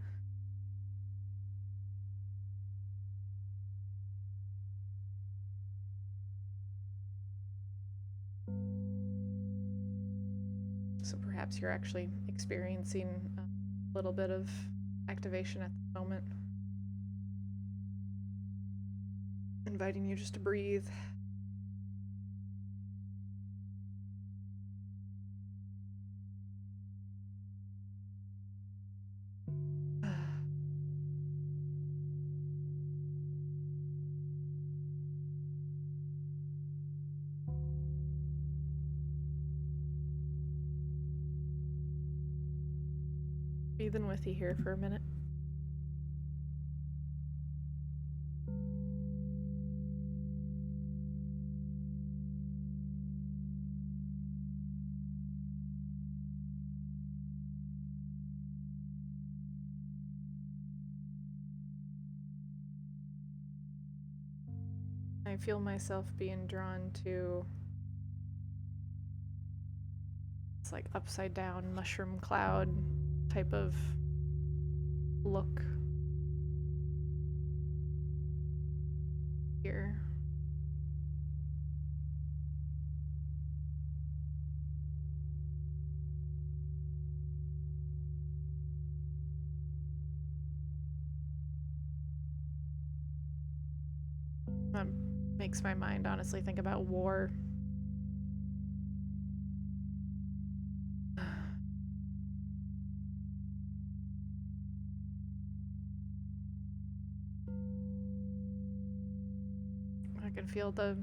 So perhaps you're actually experiencing a little bit of activation at the moment. Inviting you just to breathe. Breathing with you here for a minute. I feel myself being drawn to this like upside down mushroom cloud type of look here. That makes my mind honestly think about war. I can feel the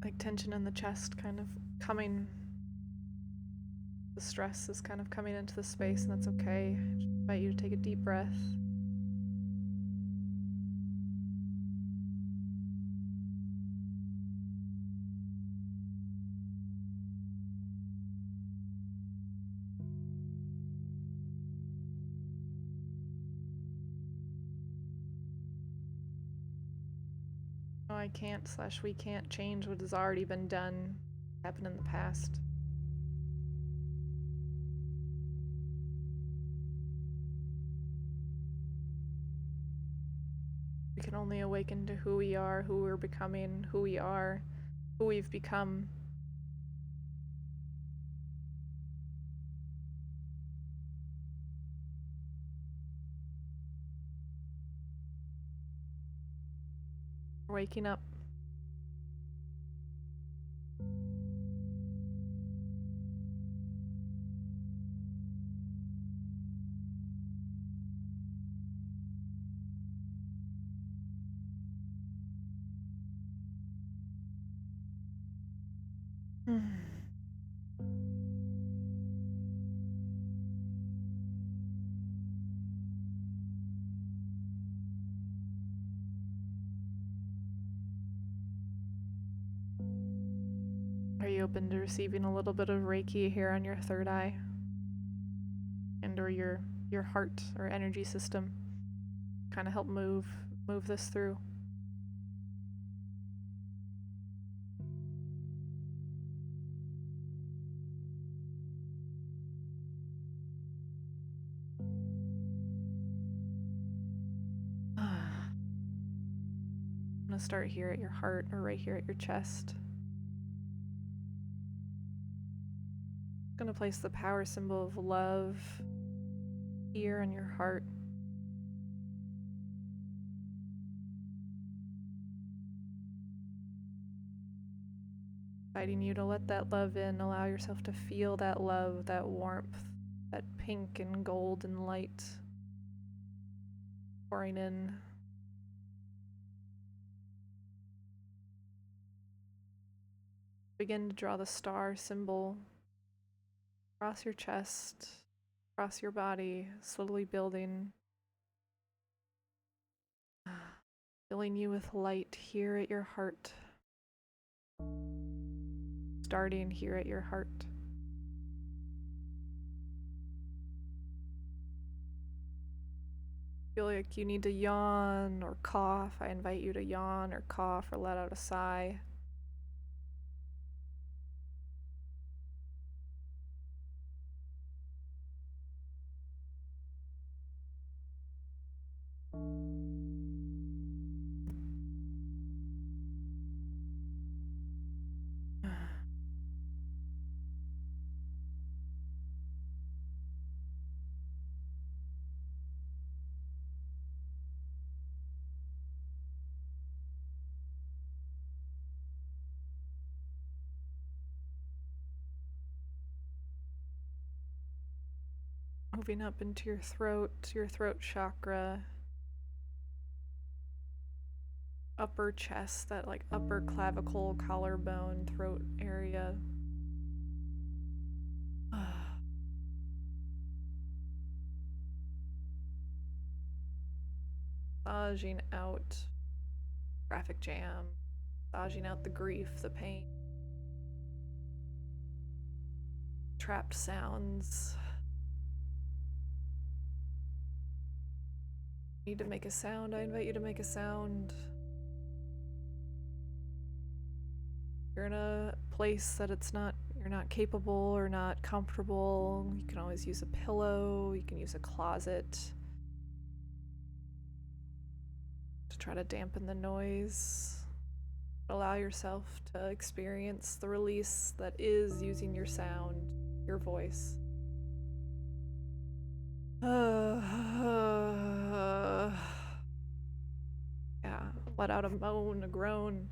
like tension in the chest kind of coming. The stress is kind of coming into the space, and that's okay. I just invite you to take a deep breath. No, I can't / we can't change what has already been done, happened in the past. We can only awaken to who we are, who we're becoming, who we are, who we've become. We're waking up. Are you open to receiving a little bit of Reiki here on your third eye? And or your heart or energy system? Kind of help move this through. I'm gonna start here at your heart or right here at your chest. I'm gonna place the power symbol of love here on your heart. Inviting you to let that love in, allow yourself to feel that love, that warmth, that pink and gold and light pouring in. Begin to draw the star symbol across your chest, across your body, slowly building, filling you with light here at your heart, starting here at your heart. Feel like you need to yawn or cough, I invite you to yawn or cough or let out a sigh. Moving up into your throat chakra, upper chest, that like upper clavicle, collarbone, throat area. Massaging out traffic jam, massaging out the grief, the pain, trapped sounds. Need to make a sound, I invite you to make a sound. You're in a place that you're not capable or not comfortable. You can always use a pillow, you can use a closet to try to dampen the noise. Allow yourself to experience the release that is using your sound, your voice. Yeah, let out a moan, a groan.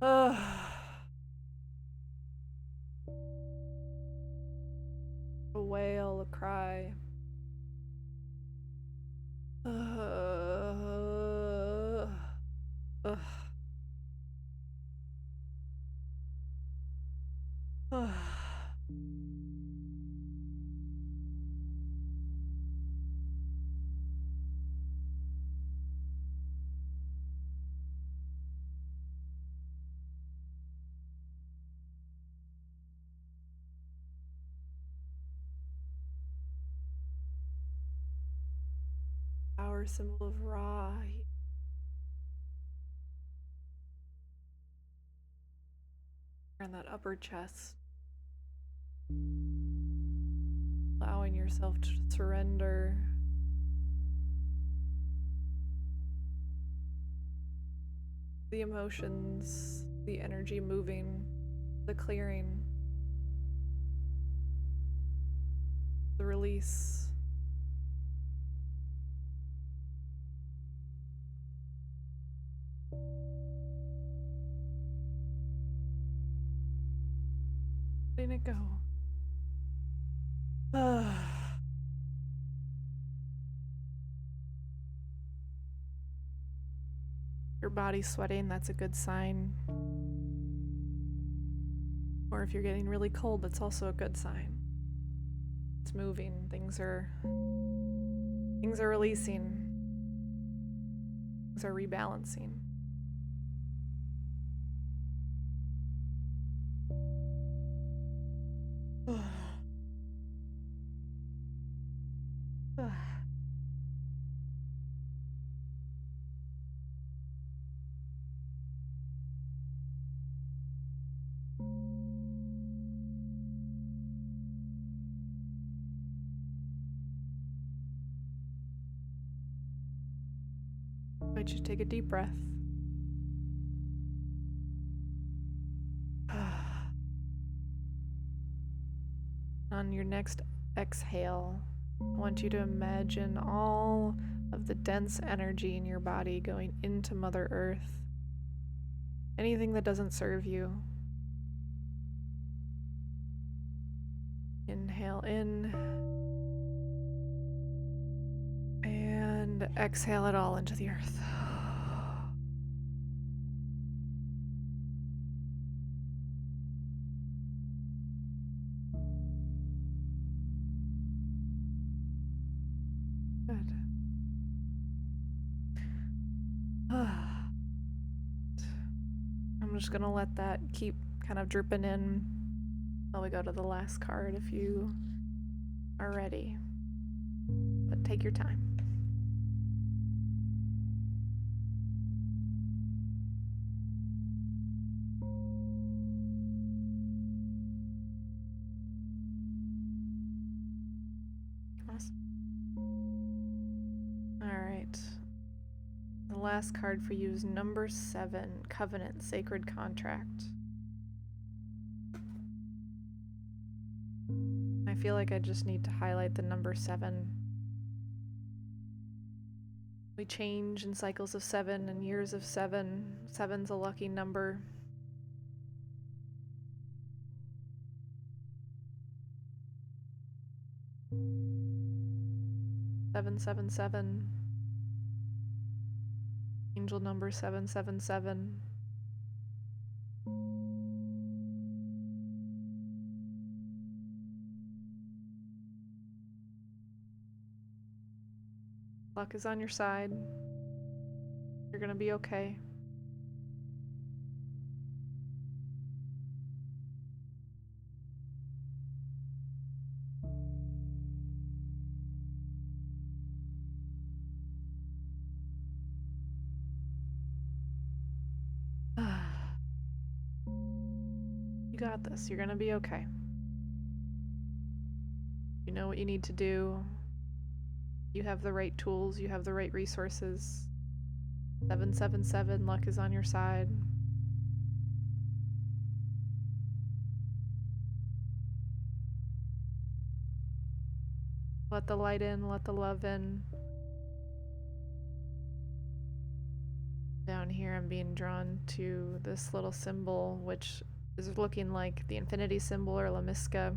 A wail, a cry. Power symbol of Ra. And that upper chest. Allowing yourself to surrender. The emotions, the energy moving, the clearing, the release. Letting it go. Your body's sweating, that's a good sign. Or if you're getting really cold, that's also a good sign. It's moving, things are releasing. Things are rebalancing. Why don't you take a deep breath? On your next exhale, I want you to imagine all of the dense energy in your body going into Mother Earth. Anything that doesn't serve you, Inhale in. And exhale it all into the earth. Good. I'm just gonna let that keep kind of dripping in while we go to the last card if you are ready. But take your time. Awesome. All right. The last card for you is number 7, Covenant, Sacred Contract. I feel like I just need to highlight the number 7. We change in cycles of 7 and years of 7. 7's a lucky number. Seven, seven, seven. Angel number 777. Luck is on your side. You're gonna be okay. You got this. You're gonna be okay. You know what you need to do. You have the right tools. You have the right resources. 777, luck is on your side. Let the light in, let the love in. Down here I'm being drawn to this little symbol, which is looking like the infinity symbol or Lamiska.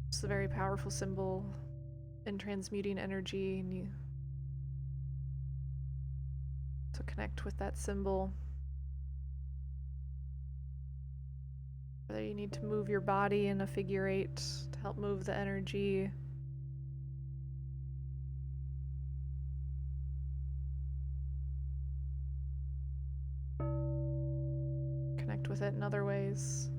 It's a very powerful symbol in transmuting energy, and you to connect with that symbol. Whether you need to move your body in a figure 8 to help move the energy. Connect with it in other ways.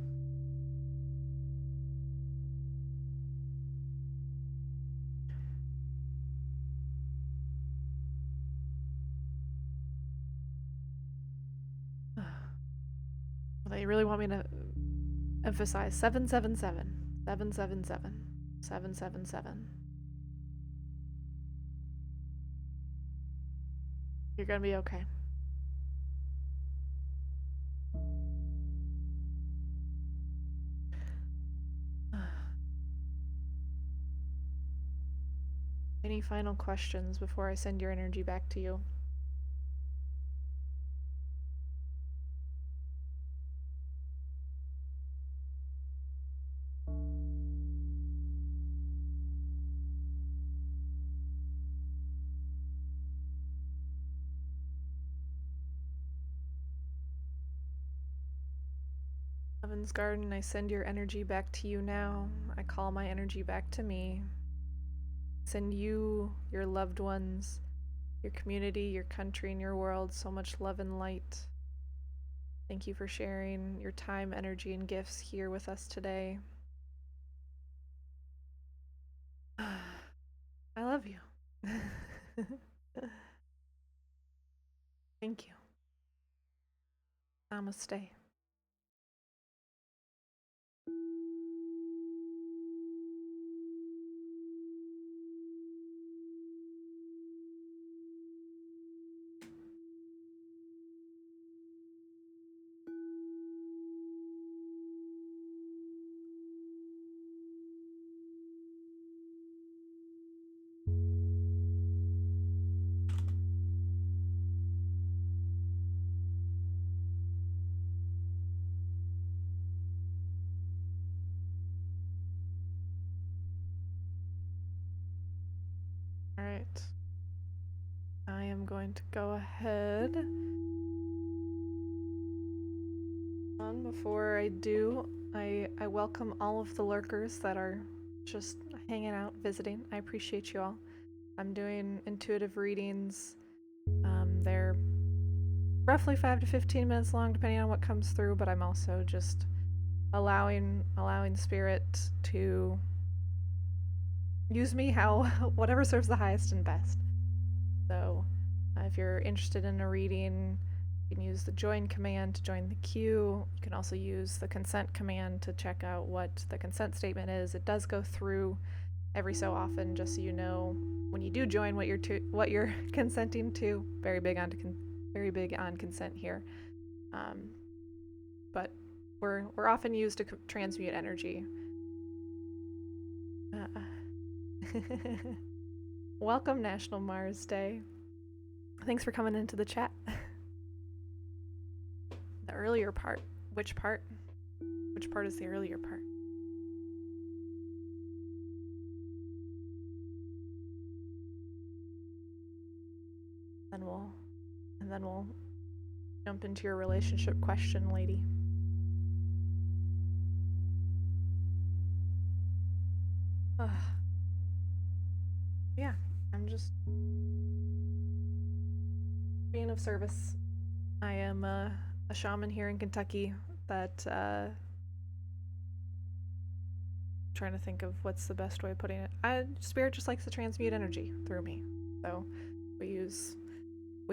They really want me to emphasize 777, 777, 777. You're gonna be okay. Any final questions before I send your energy back to you? Heaven's Garden, I send your energy back to you now. I call my energy back to me. Send you, your loved ones, your community, your country, and your world so much love and light. Thank you for sharing your time, energy, and gifts here with us today. I love you. Thank you. Namaste. All right. I am going to go ahead. Before I do, I welcome all of the lurkers that are just hanging out, visiting. I appreciate you all. I'm doing intuitive readings. They're roughly 5 to 15 minutes long, depending on what comes through, but I'm also just allowing spirit to use me how whatever serves the highest and best. So if you're interested in a reading, you can use the join command to join the queue. You can also use the consent command to check out what the consent statement is. It does go through every so often, just so you know when you do join what you're consenting to. Very big on consent here, but we're often used to transmute energy. Welcome, National Mars Day. Thanks for coming into the chat. The earlier part. Which part? Which part is the earlier part? And then we'll jump into your relationship question, lady. Yeah, I'm just being of service. I am a shaman here in Kentucky that trying to think of what's the best way of putting it. Spirit just likes to transmute energy through me. So we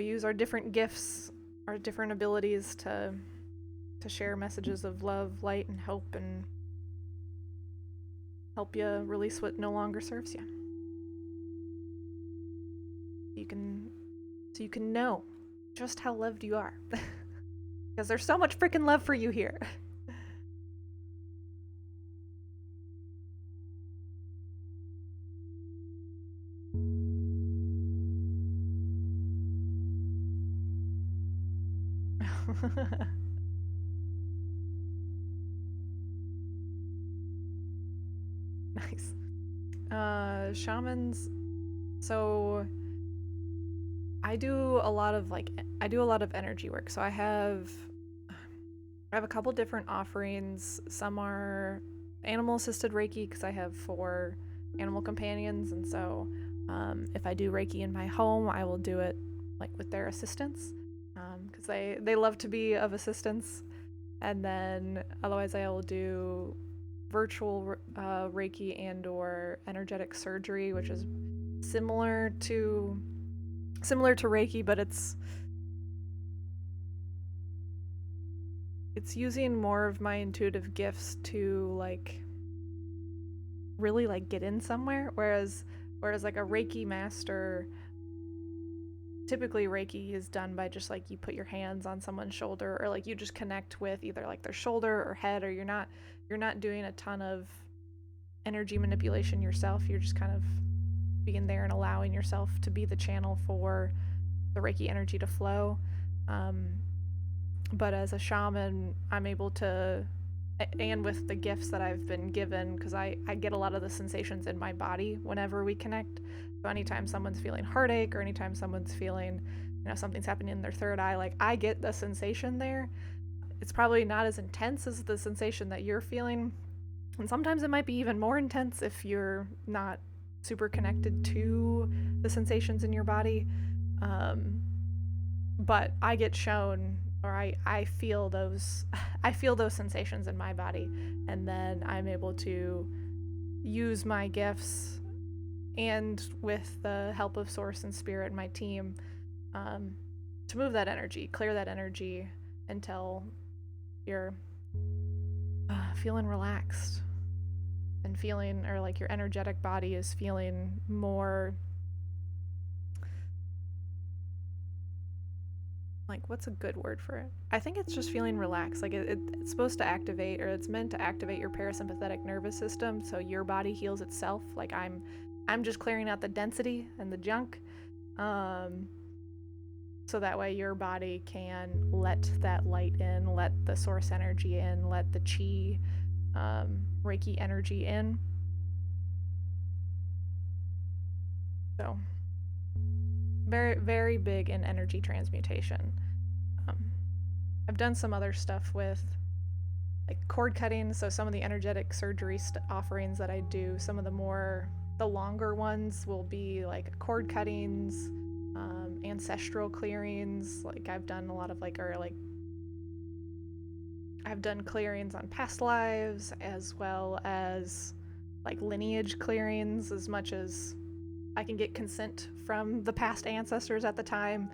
use our different gifts, our different abilities to share messages of love, light, and hope, and help you release what no longer serves you. So you can know just how loved you are. Because there's so much freaking love for you here. Nice. Shamans. So I do a lot of energy work. So I have a couple different offerings. Some are animal assisted Reiki because I have 4 animal companions, and so if I do Reiki in my home, I will do it like with their assistance because they love to be of assistance. And then otherwise I will do virtual Reiki and or energetic surgery, which is similar to Reiki, but it's using more of my intuitive gifts to like really like get in somewhere, whereas like a Reiki master, typically Reiki is done by just like you put your hands on someone's shoulder, or like you just connect with either like their shoulder or head, or you're not doing a ton of energy manipulation yourself. You're just kind of being there and allowing yourself to be the channel for the Reiki energy to flow. But as a shaman, I'm able to, and with the gifts that I've been given, because I get a lot of the sensations in my body whenever we connect. So anytime someone's feeling heartache, or anytime someone's feeling, something's happening in their third eye, like I get the sensation there. It's probably not as intense as the sensation that you're feeling. And sometimes it might be even more intense if you're not super connected to the sensations in your body. But I get shown, or I feel those sensations in my body, and then I'm able to use my gifts and with the help of Source and Spirit and my team to move that energy, clear that energy until you're feeling relaxed and feeling, or like your energetic body is feeling more like, what's a good word for it? I think it's just feeling relaxed. Like it's supposed to activate, or it's meant to activate your parasympathetic nervous system so your body heals itself. Like I'm just clearing out the density and the junk, so that way your body can let that light in, let the source energy in, let the chi Reiki energy in. So very, very big in energy transmutation. Um, I've done some other stuff with like cord cutting. So some of the energetic surgery offerings that I do, some of the longer ones will be like cord cuttings, ancestral clearings. Like I've done a lot of I've done clearings on past lives as well as like lineage clearings, as much as I can get consent from the past ancestors at the time,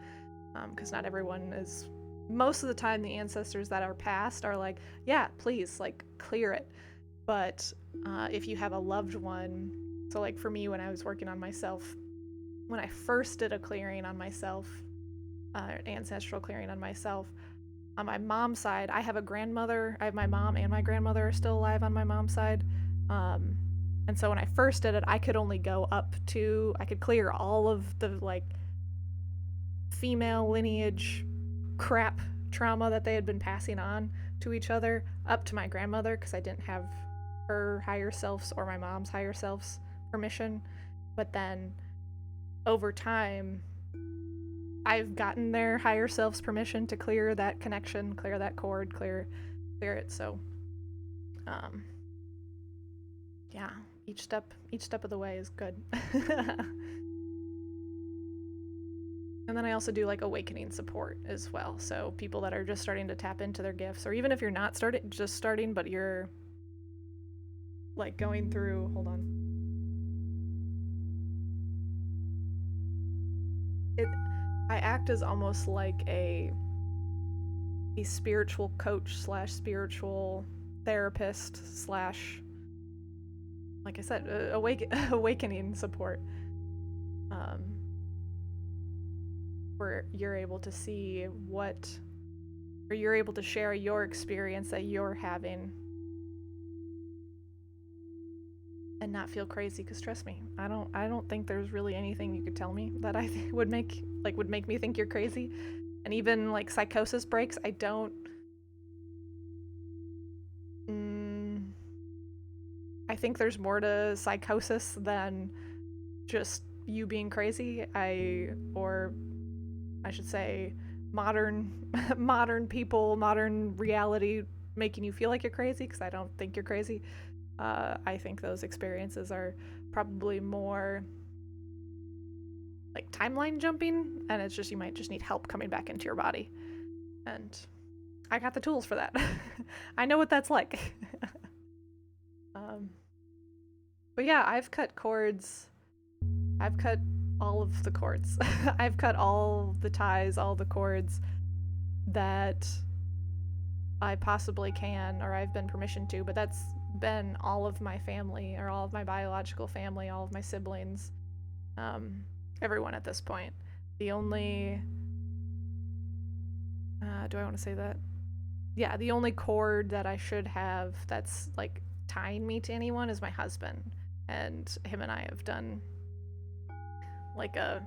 because not everyone is. Most of the time, the ancestors that are past are like, yeah, please, like, clear it. But if you have a loved one, so like for me, when I was working on myself, when I first did a clearing on myself, ancestral clearing on myself, on my mom's side, I have a grandmother. I have my mom and my grandmother are still alive on my mom's side. Um, and so when I first did it, I could only go up to, I could clear all of the like female lineage crap trauma that they had been passing on to each other up to my grandmother, because I didn't have her higher selves or my mom's higher selves permission. But then over time, I've gotten their higher selves permission to clear that connection, clear that cord, clear it. So yeah, each step of the way is good. And then I also do like awakening support as well. So people that are just starting to tap into their gifts, or even if you're not just starting, but you're like going through, hold on. I act as almost like a spiritual coach / spiritual therapist / like I said, awakening support. Where you're able to see or you're able to share your experience that you're having and not feel crazy. Because trust me, I don't think there's really anything you could tell me that I would make me think you're crazy. And even like psychosis breaks, I don't. I think there's more to psychosis than just you being crazy. Or I should say, modern people, modern reality making you feel like you're crazy, because I don't think you're crazy. I think those experiences are probably more like timeline jumping, and it's just you might just need help coming back into your body. And I got the tools for that. I know what that's like. But yeah, I've cut cords. I've cut all of the cords. I've cut all the ties, all the cords that I possibly can, or I've been permissioned to, but that's been all of my family, or all of my biological family, all of my siblings, everyone at this point. The only, do I want to say that? Yeah, the only cord that I should have that's like tying me to anyone is my husband, and him and I have done like a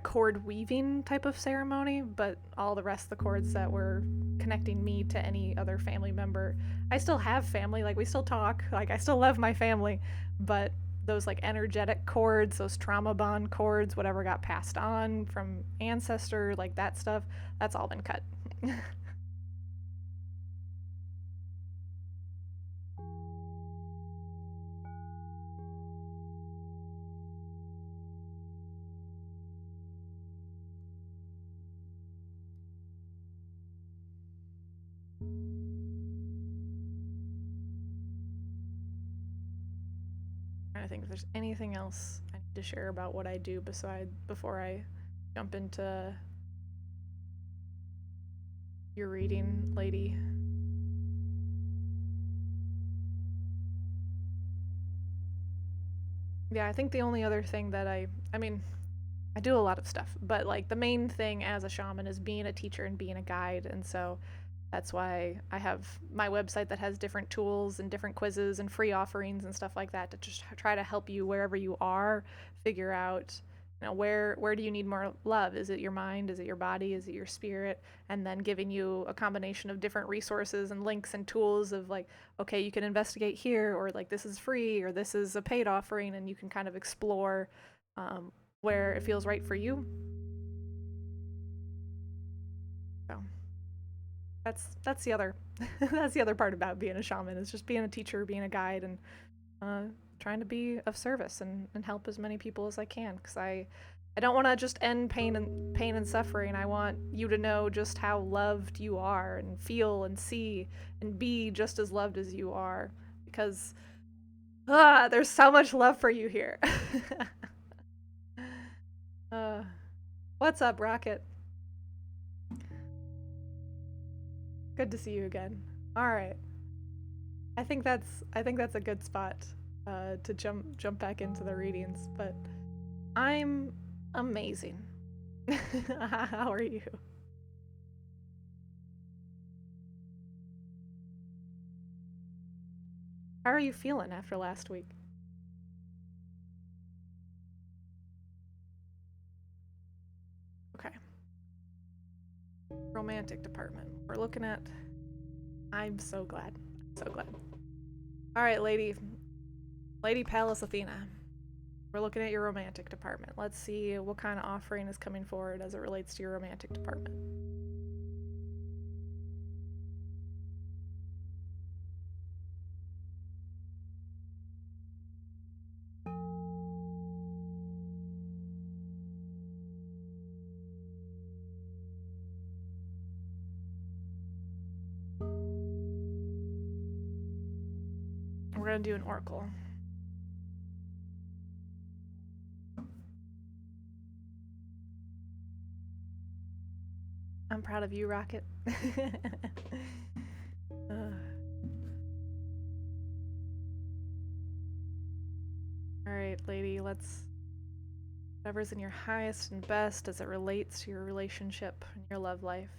cord weaving type of ceremony, but all the rest of the cords that were connecting me to any other family member, I still have family, like we still talk, like I still love my family, but those like energetic cords, those trauma bond cords, whatever got passed on from ancestor, like that stuff, that's all been cut. Trying to think if there's anything else I need to share about what I do before I jump into your reading, lady. Yeah, I think the only other thing that I mean, I do a lot of stuff, but like the main thing as a shaman is being a teacher and being a guide. And so that's why I have my website that has different tools and different quizzes and free offerings and stuff like that to just try to help you wherever you are figure out, you know, where do you need more love? Is it your mind? Is it your body? Is it your spirit? And then giving you a combination of different resources and links and tools of like, okay, you can investigate here, or like this is free, or this is a paid offering, and you can kind of explore where it feels right for you. So that's the other that's the other part about being a shaman, is just being a teacher, being a guide, and trying to be of service and help as many people as I can, because I don't want to just end pain and suffering. I want you to know just how loved you are, and feel and see and be just as loved as you are, because there's so much love for you here. uh, what's up, Rocket? Good to see you again. All right, I think that's a good spot to jump back into the readings. But I'm amazing. How are you? How are you feeling after last week? Okay. Romantic department. We're looking at. I'm so glad. So glad. All right, Lady Pallas Athena. We're looking at your romantic department. Let's see what kind of offering is coming forward as it relates to your romantic department. We're gonna do an oracle. I'm proud of you, Rocket. Alright, lady, let's... Whatever's in your highest and best as it relates to your relationship and your love life.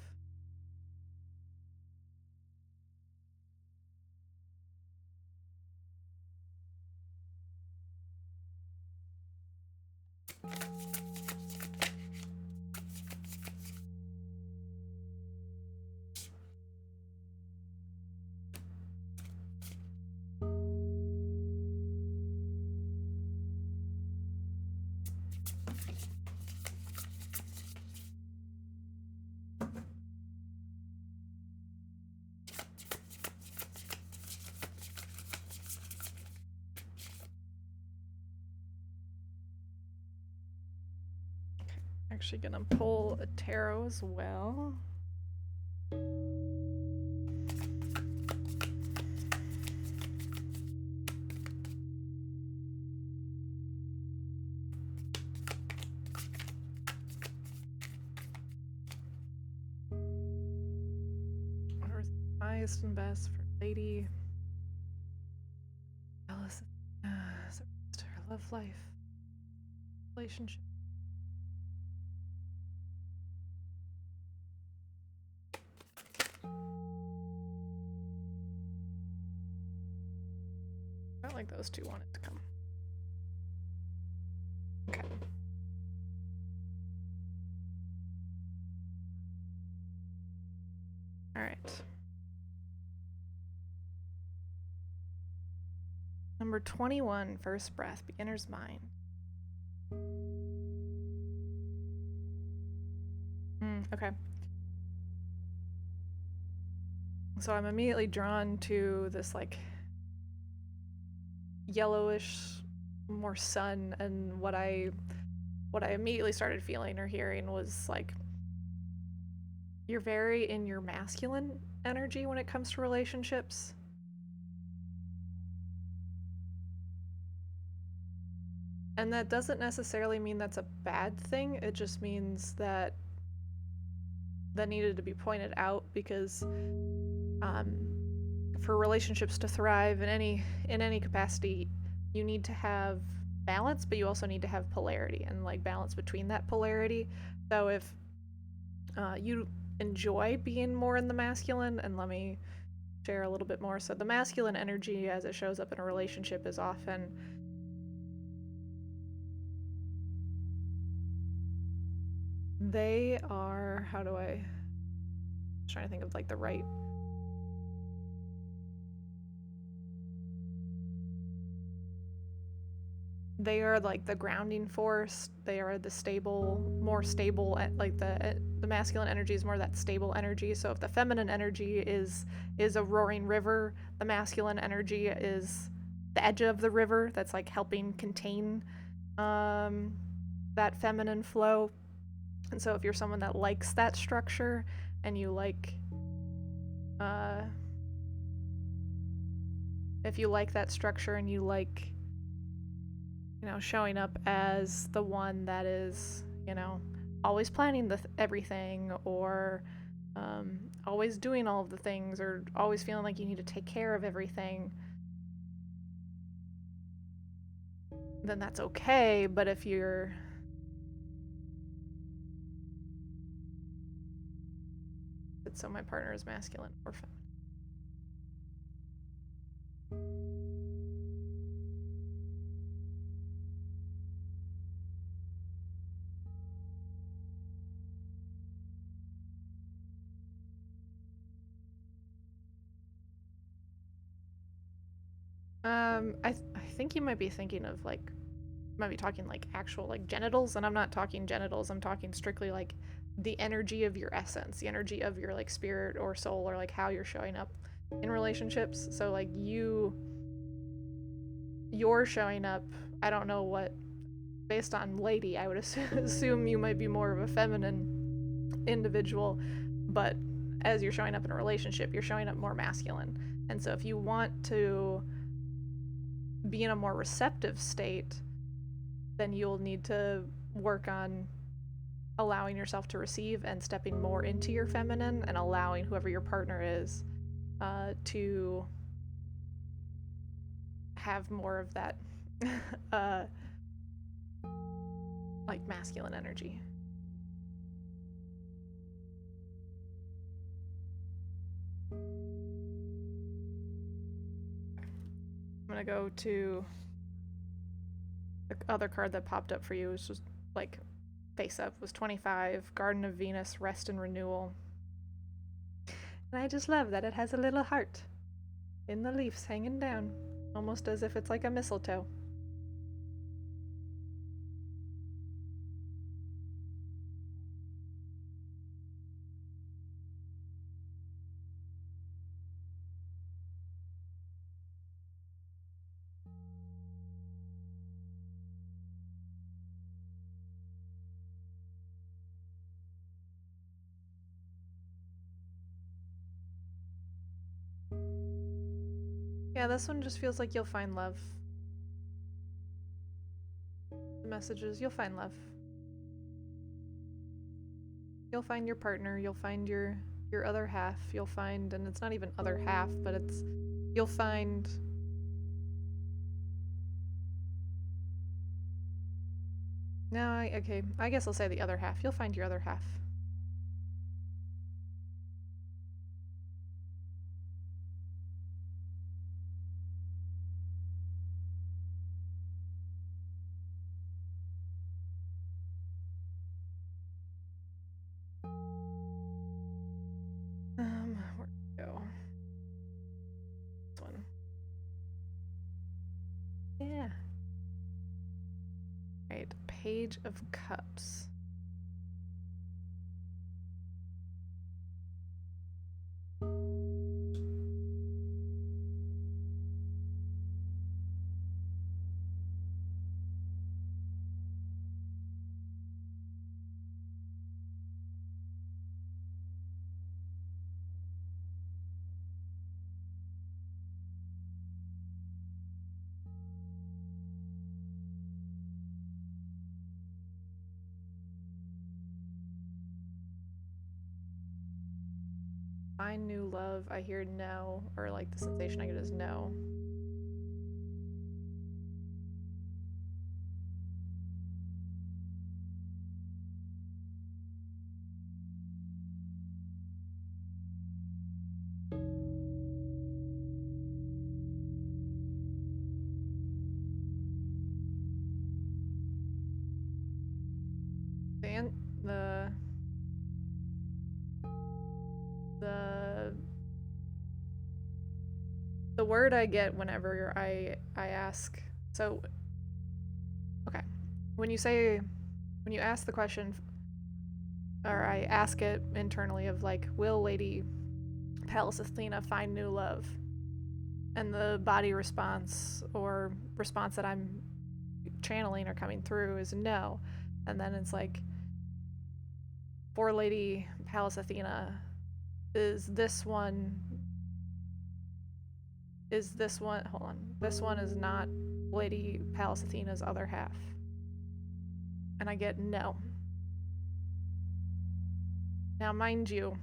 Actually gonna pull a tarot as well. Whatever's highest and best for Lady Alice as it relates to her love life, relationship. I felt like those two wanted to come. Okay. Alright. Number 21, First Breath, Beginner's Mind. Okay. So I'm immediately drawn to this, like, yellowish, more sun, and what I immediately started feeling or hearing was, like, you're very in your masculine energy when it comes to relationships. And that doesn't necessarily mean that's a bad thing. It just means that needed to be pointed out, because for relationships to thrive in any capacity, you need to have balance, but you also need to have polarity, and like balance between that polarity. So if you enjoy being more in the masculine, and let me share a little bit more. So the masculine energy as it shows up in a relationship is often they are, how do I'm trying to think of like the right they are like the grounding force. They are the stable, more stable, like the masculine energy is more that stable energy. So if the feminine energy is a roaring river, the masculine energy is the edge of the river that's like helping contain that feminine flow. And so if you're someone that likes that structure and you like uh if you like that structure and you like, you know, showing up as the one that is, you know, always planning everything, or always doing all of the things, or always feeling like you need to take care of everything, then that's okay. But if you're so my partner is masculine or feminine. I think you might be thinking of like, might be talking like actual like genitals, and I'm not talking genitals. I'm talking strictly like the energy of your essence, the energy of your like spirit or soul, or like how you're showing up in relationships. So like you're showing up. I don't know what, based on lady, I would assume you might be more of a feminine individual, but as you're showing up in a relationship, you're showing up more masculine. And so if you want to be in a more receptive state, then you'll need to work on allowing yourself to receive and stepping more into your feminine, and allowing whoever your partner is to have more of that uh, like masculine energy. I'm gonna go to the other card that popped up for you, which was like face up, was 25, Garden of Venus, Rest and Renewal. And I just love that it has a little heart in the leaves hanging down, almost as if it's like a mistletoe. Yeah, this one just feels like you'll find love. The messages, you'll find love. You'll find your partner, you'll find your other half, you'll find, and it's not even other half, but it's, you'll find no, okay, I guess I'll say the other half. You'll find your other half. Where'd it go? This one. Yeah. Right, Page of Cups. Find new love. I hear no, or like the sensation I get is no. The the the the word I get whenever I ask, so Okay. When you ask the question, or I ask it internally of like, will Lady Pallas Athena find new love? And the body response or response that I'm channeling or coming through is no. And then it's like, for Lady Pallas Athena, is this one, hold on, this one is not Lady Pallas Athena's other half. And I get no. Now, mind you,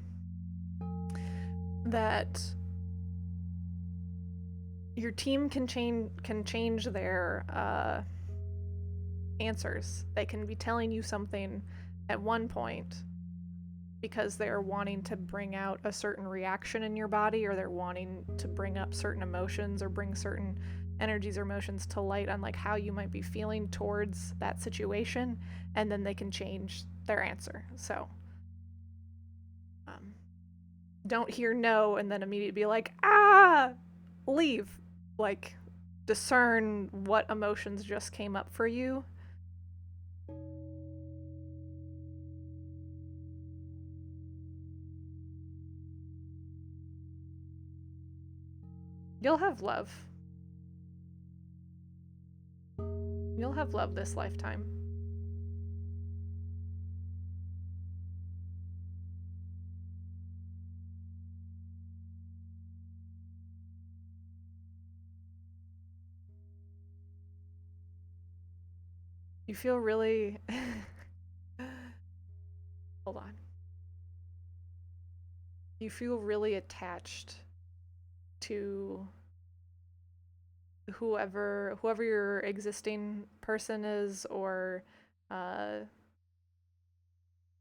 that your team can change their answers. They can be telling you something at one point because they're wanting to bring out a certain reaction in your body, or they're wanting to bring up certain emotions or bring certain energies or emotions to light on like how you might be feeling towards that situation, and then they can change their answer. So don't hear no and then immediately be like, leave. Like, discern what emotions just came up for you. You'll have love. You'll have love this lifetime. You feel really... Hold on. You feel really attached to whoever your existing person is, or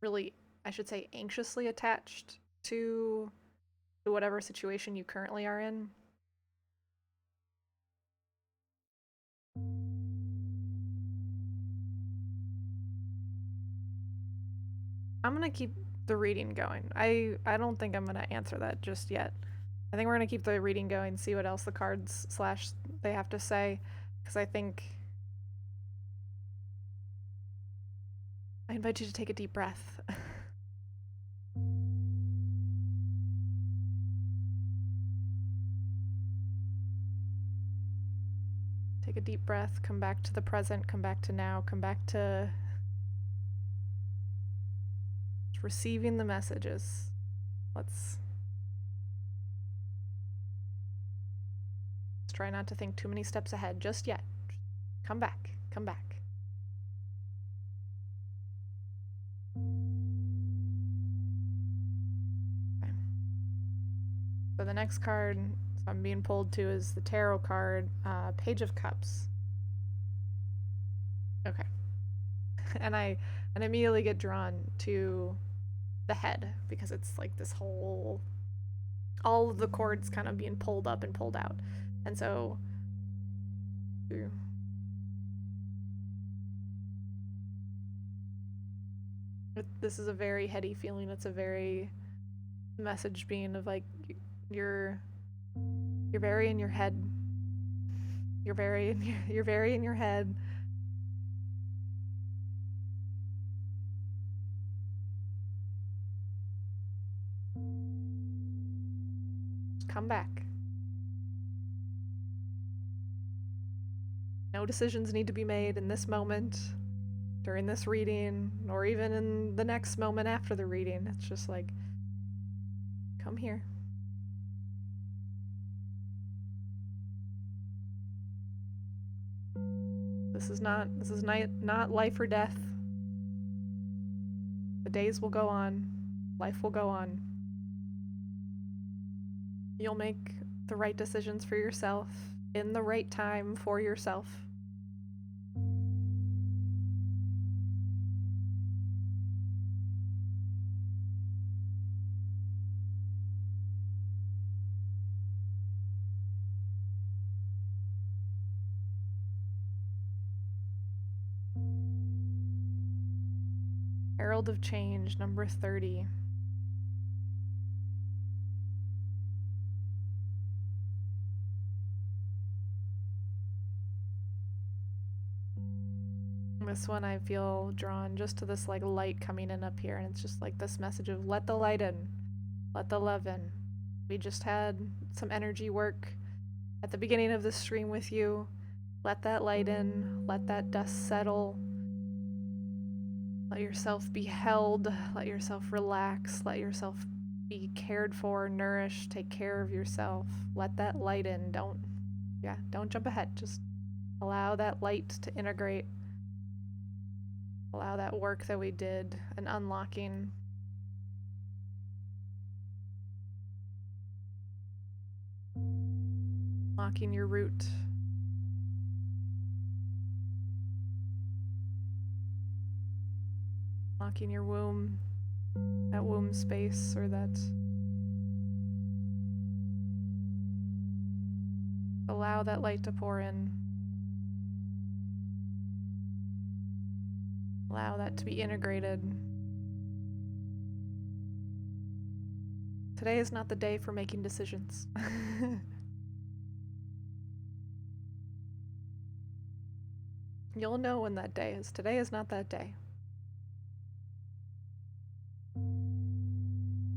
really, I should say, anxiously attached to whatever situation you currently are in. I'm gonna keep the reading going. I don't think I'm gonna answer that just yet. I think we're gonna keep the reading going, see what else the cards / they have to say, because I think I invite you to take a deep breath. Take a deep breath, come back to the present, come back to now, come back to receiving the messages. Let's try not to think too many steps ahead just yet. Come back, come back. Okay. So the next card I'm being pulled to is the tarot card, Page of Cups. Okay. And I immediately get drawn to the head, because it's like this whole, all of the cords kind of being pulled up and pulled out. And so this is a very heady feeling. It's a very message being of like, you're very in your head. You're very in your head. Just come back. No decisions need to be made in this moment, during this reading, or even in the next moment after the reading. It's just like, come here. This is not life or death. The days will go on. Life will go on. You'll make the right decisions for yourself in the right time for yourself. Herald of Change, number 30. This one I feel drawn just to this like light coming in up here, and it's just like this message of let the light in, let the love in. We just had some energy work at the beginning of the stream with you. Let that light in, let that dust settle. Let yourself be held, let yourself relax, let yourself be cared for, nourished, take care of yourself. Let that light in. Don't jump ahead. Just allow that light to integrate. Allow that work that we did, an unlocking. Unlocking your root. Unlocking your womb. That womb space, or that. Allow that light to pour in. Allow that to be integrated. Today is not the day for making decisions. You'll know when that day is. Today is not that day.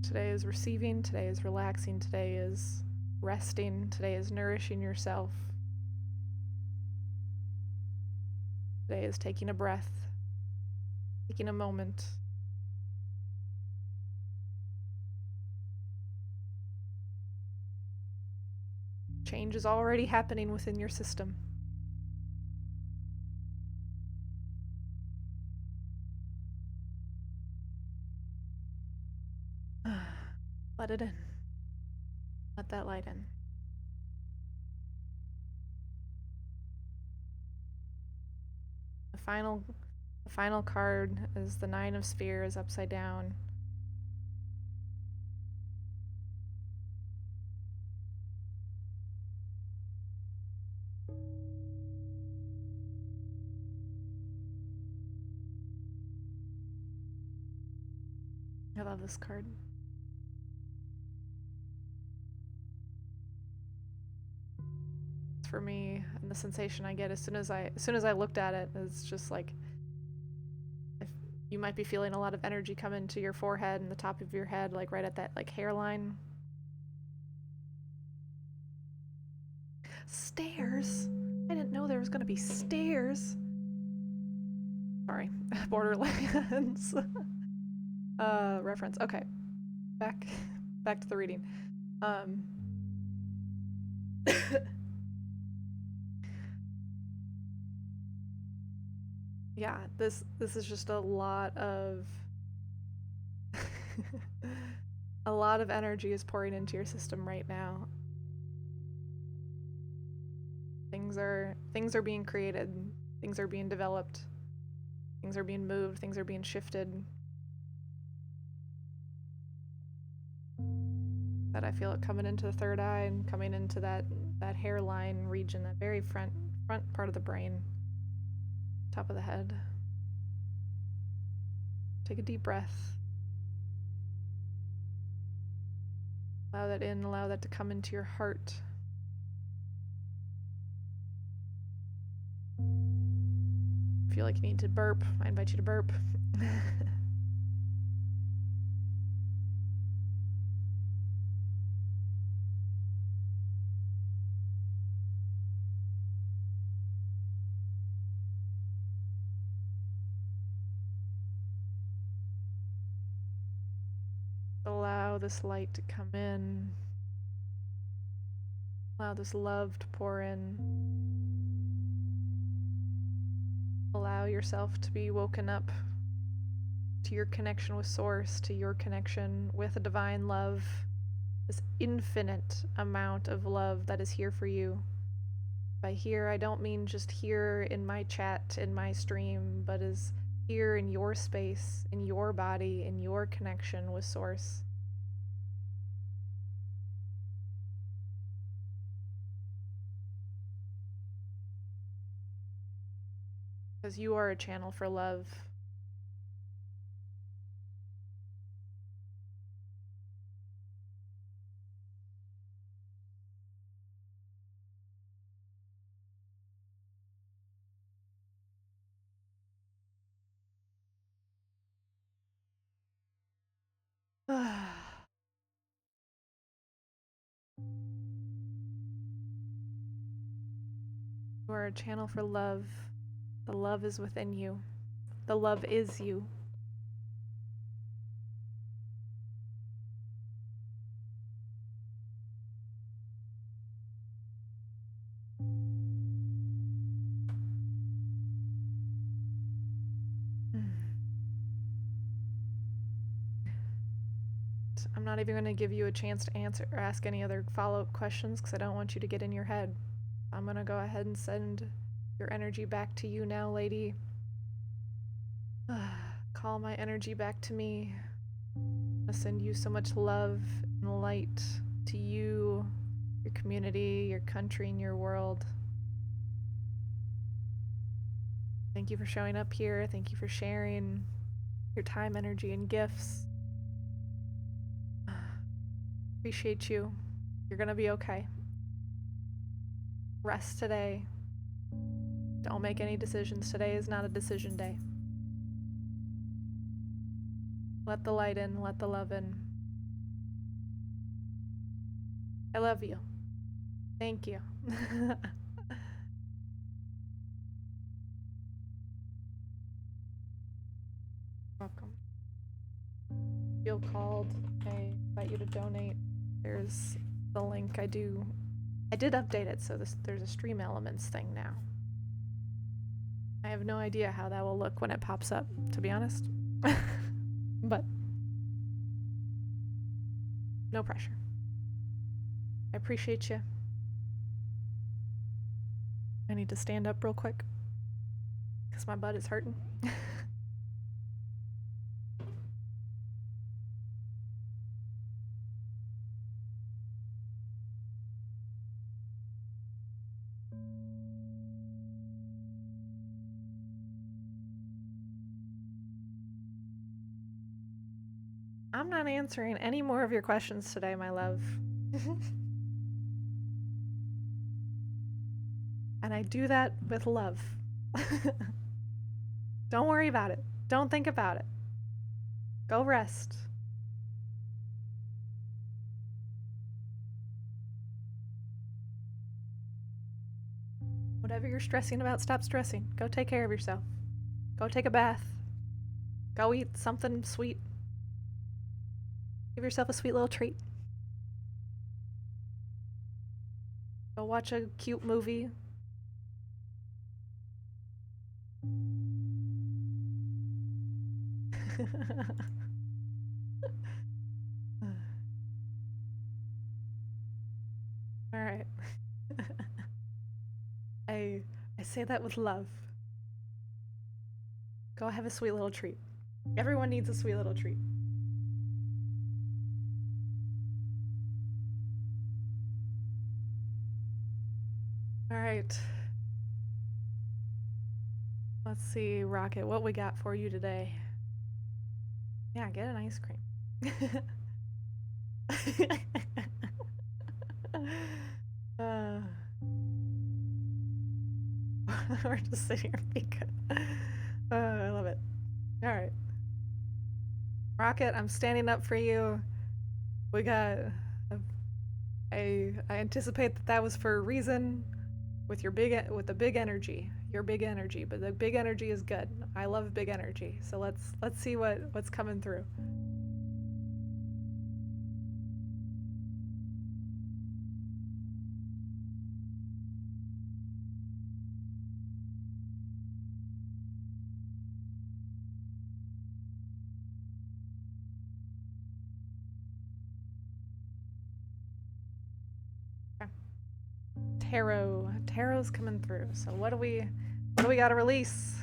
Today is receiving, today is relaxing, today is resting, today is nourishing yourself. Today is taking a breath, taking a moment. Change is already happening within your system. Let it in. Let that light in. The final card is the Nine of Spheres upside down. I love this card. For me, and the sensation I get as soon as I looked at it is just like, if you might be feeling a lot of energy come into your forehead and the top of your head, like right at that like hairline. Stairs? I didn't know there was gonna be stairs. Sorry, Borderlands. Reference. Okay, back to the reading. Yeah, this is just a lot of a lot of energy is pouring into your system right now. Things are being created, things are being developed, things are being moved, things are being shifted. That I feel it coming into the third eye and coming into that hairline region, that very front part of the brain, top of the head. Take a deep breath. Allow that in, allow that to come into your heart. Feel like you need to burp, I invite you to burp. Allow this light to come in. Allow this love to pour in. Allow yourself to be woken up to your connection with Source, to your connection with a divine love, this infinite amount of love that is here for you. By here, I don't mean just here in my chat, in my stream, but is here in your space, in your body, in your connection with Source. Because you are a channel for love. You are a channel for love. The love is within you. The love is you. I'm not even going to give you a chance to answer or ask any other follow-up questions because I don't want you to get in your head. I'm going to go ahead and send your energy back to you now, lady. Call my energy back to me. I send you so much love and light to you, your community, your country, and your world. Thank you for showing up here. Thank you for sharing your time, energy, and gifts. Appreciate you. You're gonna be okay. Rest today. Don't make any decisions. Today is not a decision day. Let the light in, let the love in. I love you. Thank you. Welcome. Feel called. I invite you to donate. There's the link. I did update it, so there's a stream elements thing now. I have no idea how that will look when it pops up, to be honest. But no pressure. I appreciate you. I need to stand up real quick because my butt is hurting. I'm not answering any more of your questions today, my love. And I do that with love. Don't worry about it. Don't think about it. Go rest. Whatever you're stressing about, stop stressing. Go take care of yourself. Go take a bath. Go eat something sweet. Give yourself a sweet little treat. Go watch a cute movie. All right. I say that with love. Go have a sweet little treat. Everyone needs a sweet little treat. All right. Let's see, Rocket, what we got for you today. Yeah, get an ice cream. We're just sitting here being good. I love it. All right. Rocket, I'm standing up for you. We got... I anticipate that was for a reason with the big energy. Your big energy, but the big energy is good. I love big energy. So let's see what's coming through. Tarot's coming through. So what do we got to release?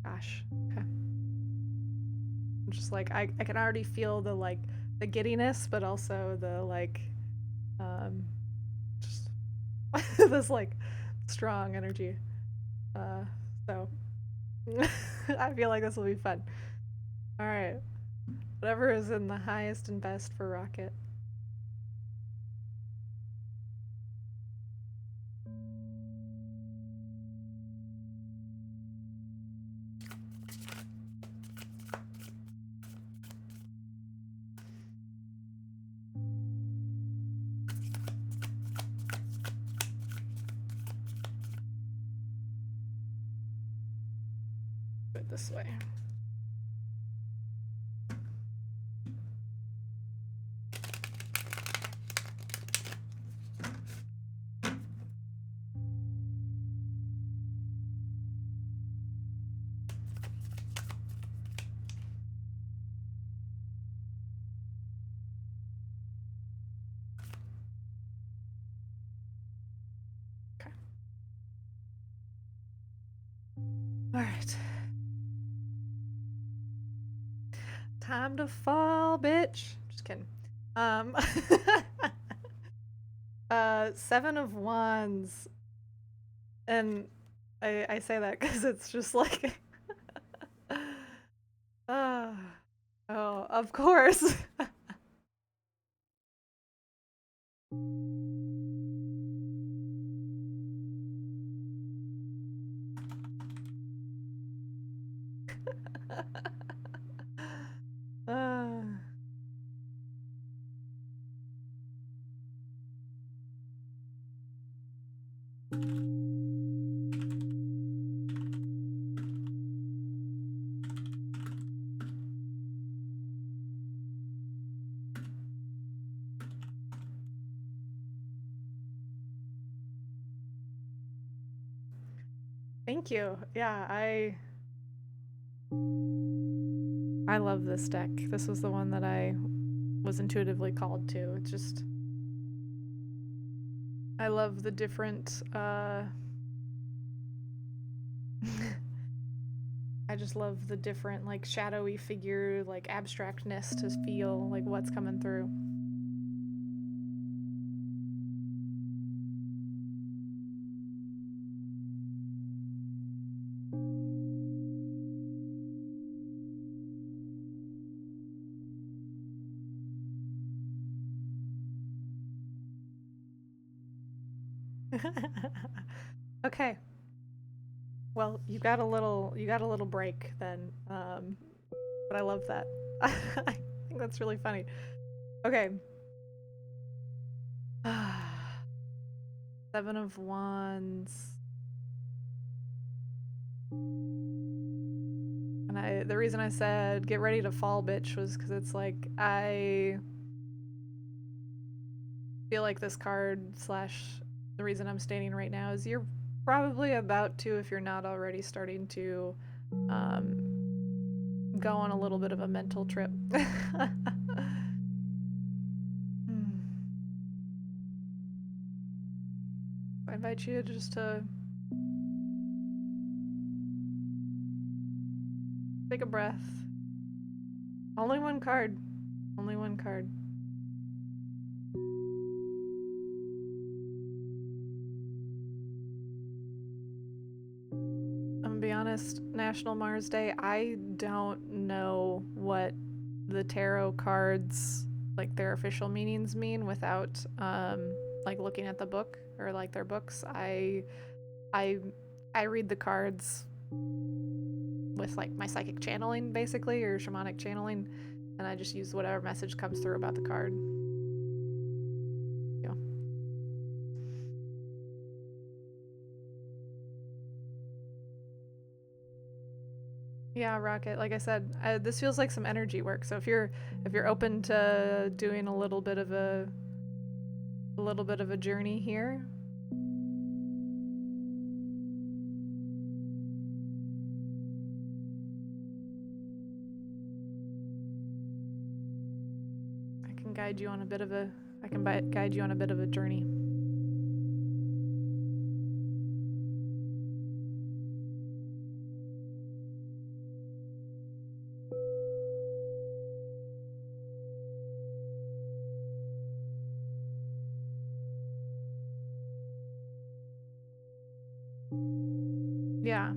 Gosh. Okay. I'm just like I can already feel the the giddiness, but also the just this strong energy. So I feel like this will be fun. All right. Whatever is in the highest and best for Rocket. this way. Alright. Time to fall, bitch. Just kidding. 7 of Wands. And I say that because it's just like... oh, of course. Thank you. Yeah, I love this deck. This was the one that I was intuitively called to. It's just... I love the different, I just love the different, like, shadowy figure, like, abstractness to feel, like, what's coming through. Okay. Well, you got a little break then. But I love that. I think that's really funny. Okay. 7 of Wands. And the reason I said get ready to fall, bitch, was because it's like I feel like this card / the reason I'm stating right now is you're probably about to, if you're not already, starting to go on a little bit of a mental trip. I invite you just to take a breath. Only one card. Only one card. I'm gonna be honest, National Mars Day, I don't know what the tarot cards, like their official meanings mean without like looking at the book or like their books. I read the cards with like my psychic channeling basically, or shamanic channeling, and I just use whatever message comes through about the card. Yeah. Yeah, Rocket. Like I said, this feels like some energy work. So if you're open to doing a little bit of a journey here. I can guide you on a bit of a journey. Yeah.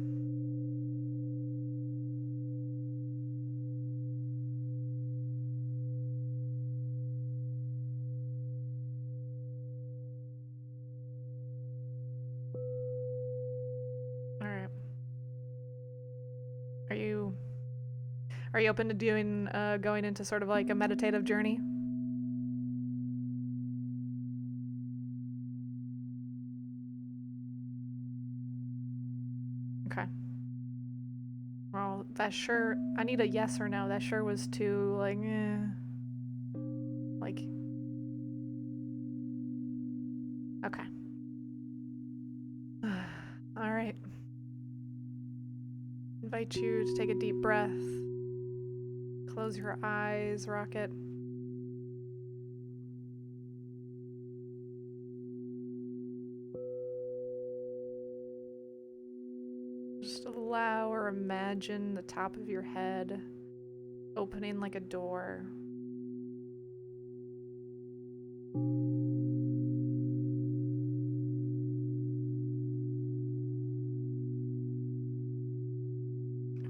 All right. Are you open to doing going into sort of like a meditative journey? Okay. Well, Oh, that sure. I need a yes or no. That sure was too, like, eh. Like. Okay. Alright. Invite you to take a deep breath. Close your eyes, Rocket. Just allow or imagine the top of your head opening like a door.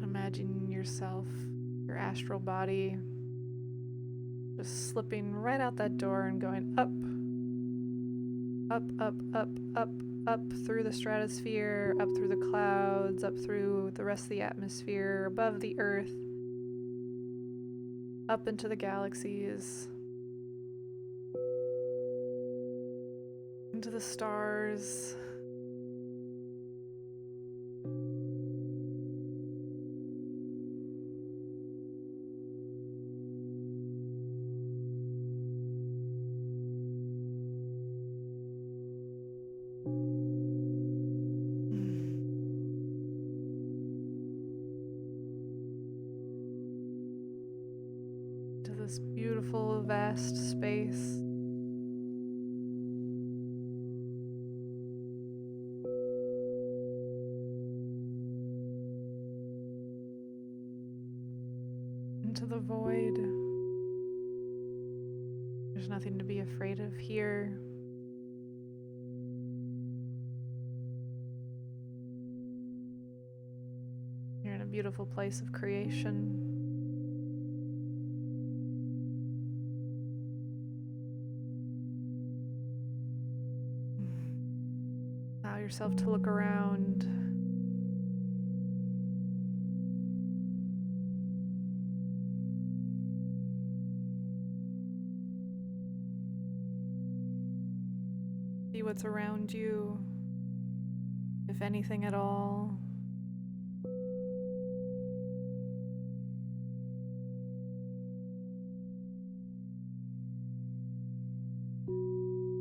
Imagine yourself, your astral body, just slipping right out that door and going up, up, up, up, up, up through the stratosphere, up through the clouds, up through the rest of the atmosphere, above the earth, up into the galaxies, into the stars. To this beautiful, vast space. Into the void. There's nothing to be afraid of here. You're in a beautiful place of creation. Allow yourself to look around. See what's around you, if anything at all.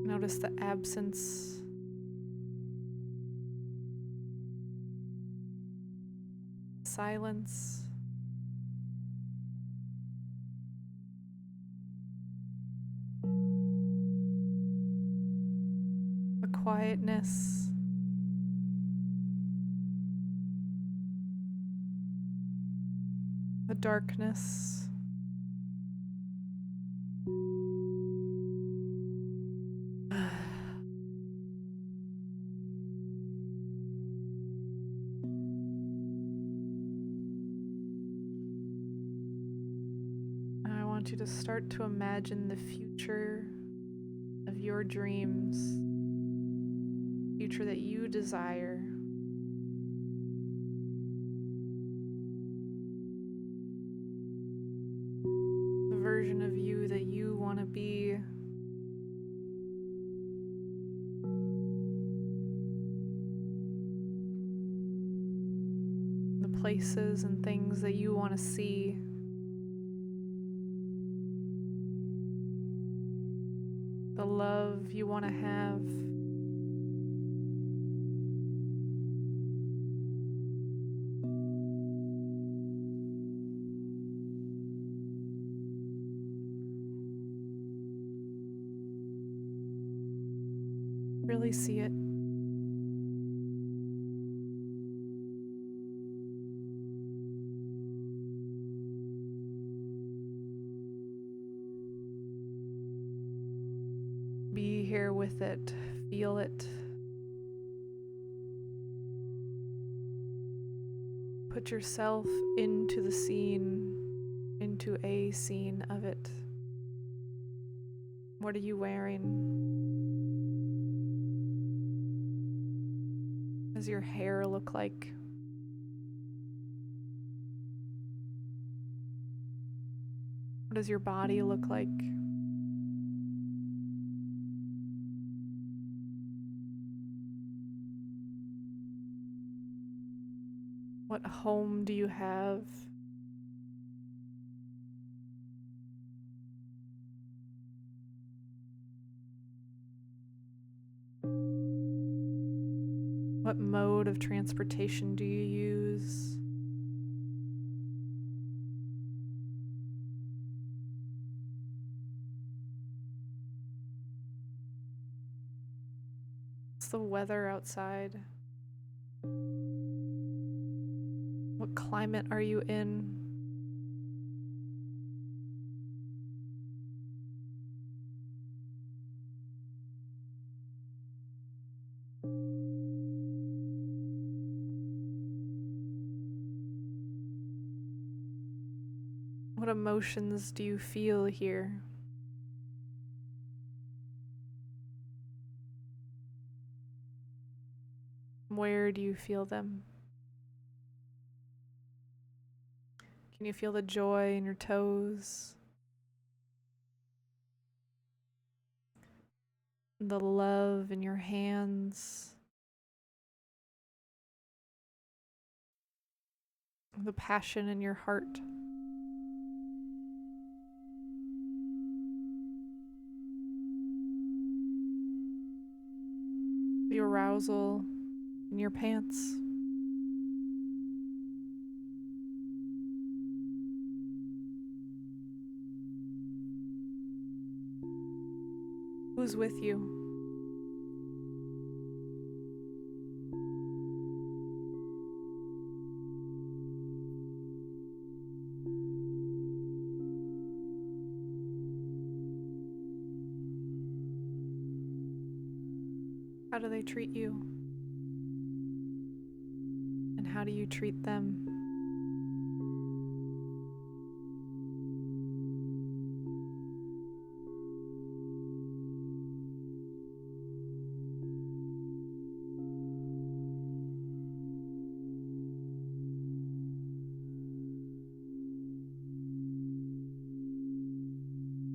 Notice the absence. Silence. The quietness. The darkness. I want you to start to imagine the future of your dreams, future that you desire. The version of you that you want to be. The places and things that you want to see. The love you want to have. Really see it. Be here with it. Feel it. Put yourself into the scene, into a scene of it. What are you wearing? What does your hair look like? What does your body look like? What home do you have? What mode of transportation do you use? What's the weather outside? What climate are you in? What emotions do you feel here? Where do you feel them? Can you feel the joy in your toes? The love in your hands? The passion in your heart? The arousal in your pants? Who's with you? How do they treat you? And how do you treat them?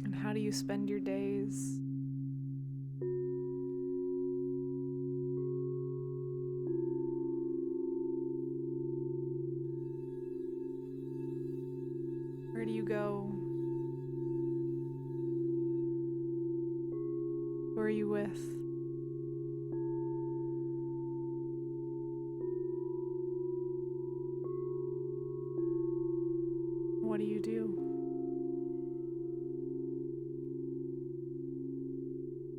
And how do you spend your days? Where do you go? Who are you with? What do you do?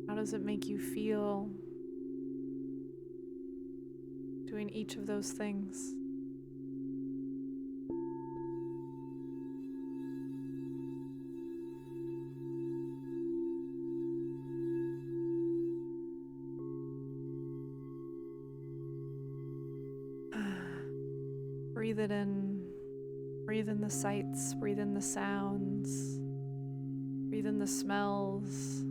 How does it make you feel doing each of those things? Breathe it in. Breathe in the sights. Breathe in the sounds. Breathe in the smells.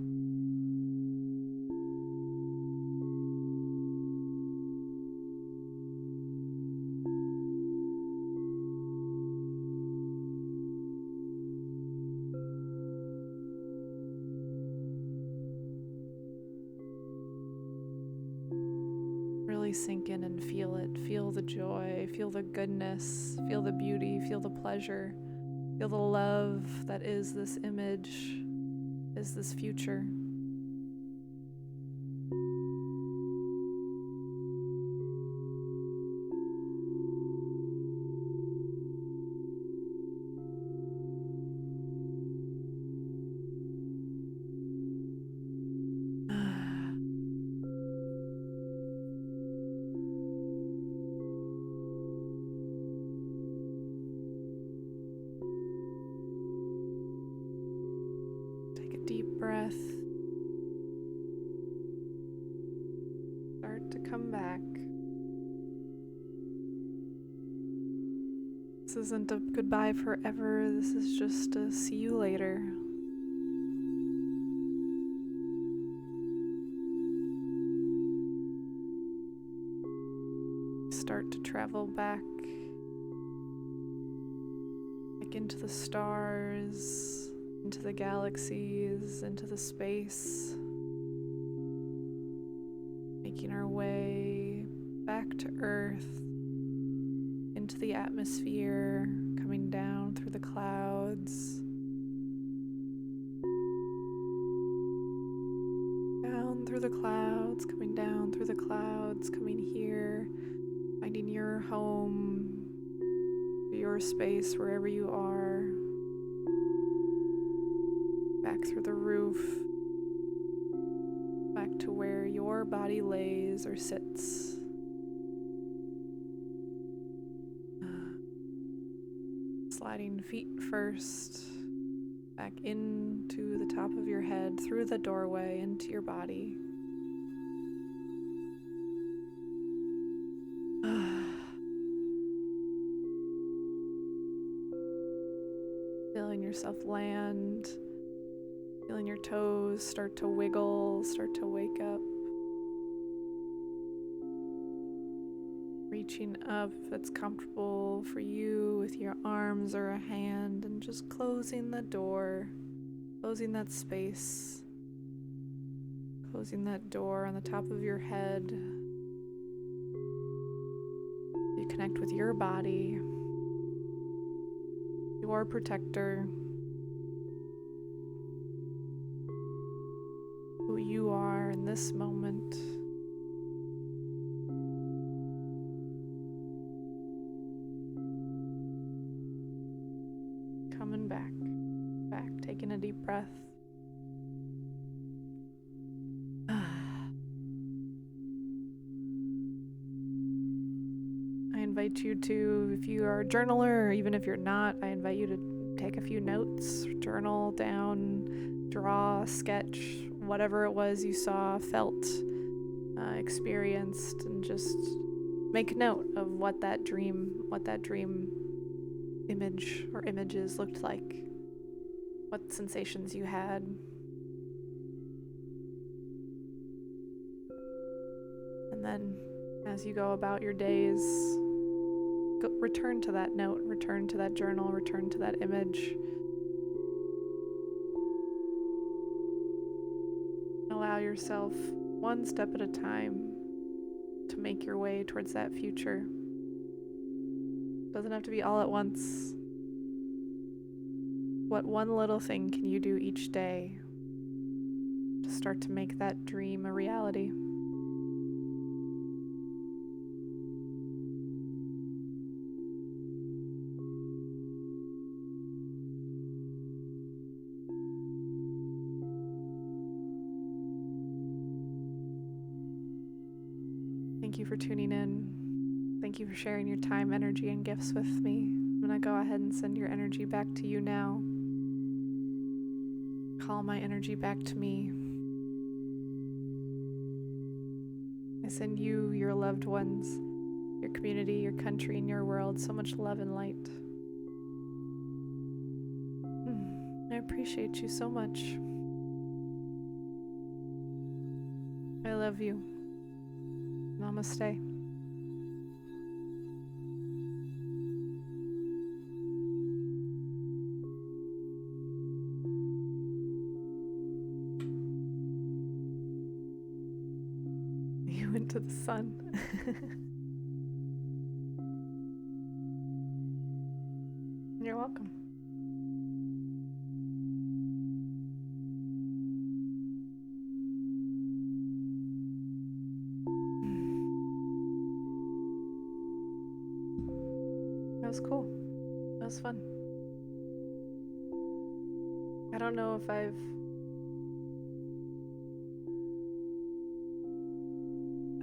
Really sink in and feel it. Feel the joy, feel the goodness, feel the beauty, feel the pleasure, feel the love that is this image, is this future. Take a deep breath. Start to come back. This isn't a goodbye forever. This is just a see you later. Start to travel back into the stars, into the galaxies, into the space, making our way back to Earth, into into the atmosphere, coming down through the clouds, down through the clouds, coming down through the clouds, coming here, finding your home, your space wherever you are, back through the roof, back to where your body lays or sits. Sliding feet first, back into the top of your head, through the doorway, into your body. Feeling yourself land, feeling your toes start to wiggle, start to wake up. Reaching up if it's comfortable for you with your arms or a hand, and just closing the door, closing that space, closing that door on the top of your head. You connect with your body, your protector, who you are in this moment. Coming back, taking a deep breath. I invite you to, if you are a journaler, or even if you're not, I invite you to take a few notes, journal down, draw, sketch, whatever it was you saw, felt, experienced, and just make note of what that dream image or images looked like, what sensations you had. And then as you go about your days, return to that note, return to that journal, return to that image. Allow yourself, one step at a time, to make your way towards that future. Doesn't have to be all at once. What one little thing can you do each day to start to make that dream a reality? Thank you for tuning in. Thank you for sharing your time, energy, and gifts with me. I'm going to go ahead and send your energy back to you now. Call my energy back to me. I send you, your loved ones, your community, your country, and your world so much love and light. I appreciate you so much. I love you. Namaste. You into the sun. You're welcome. That was cool. That was fun. I don't know if I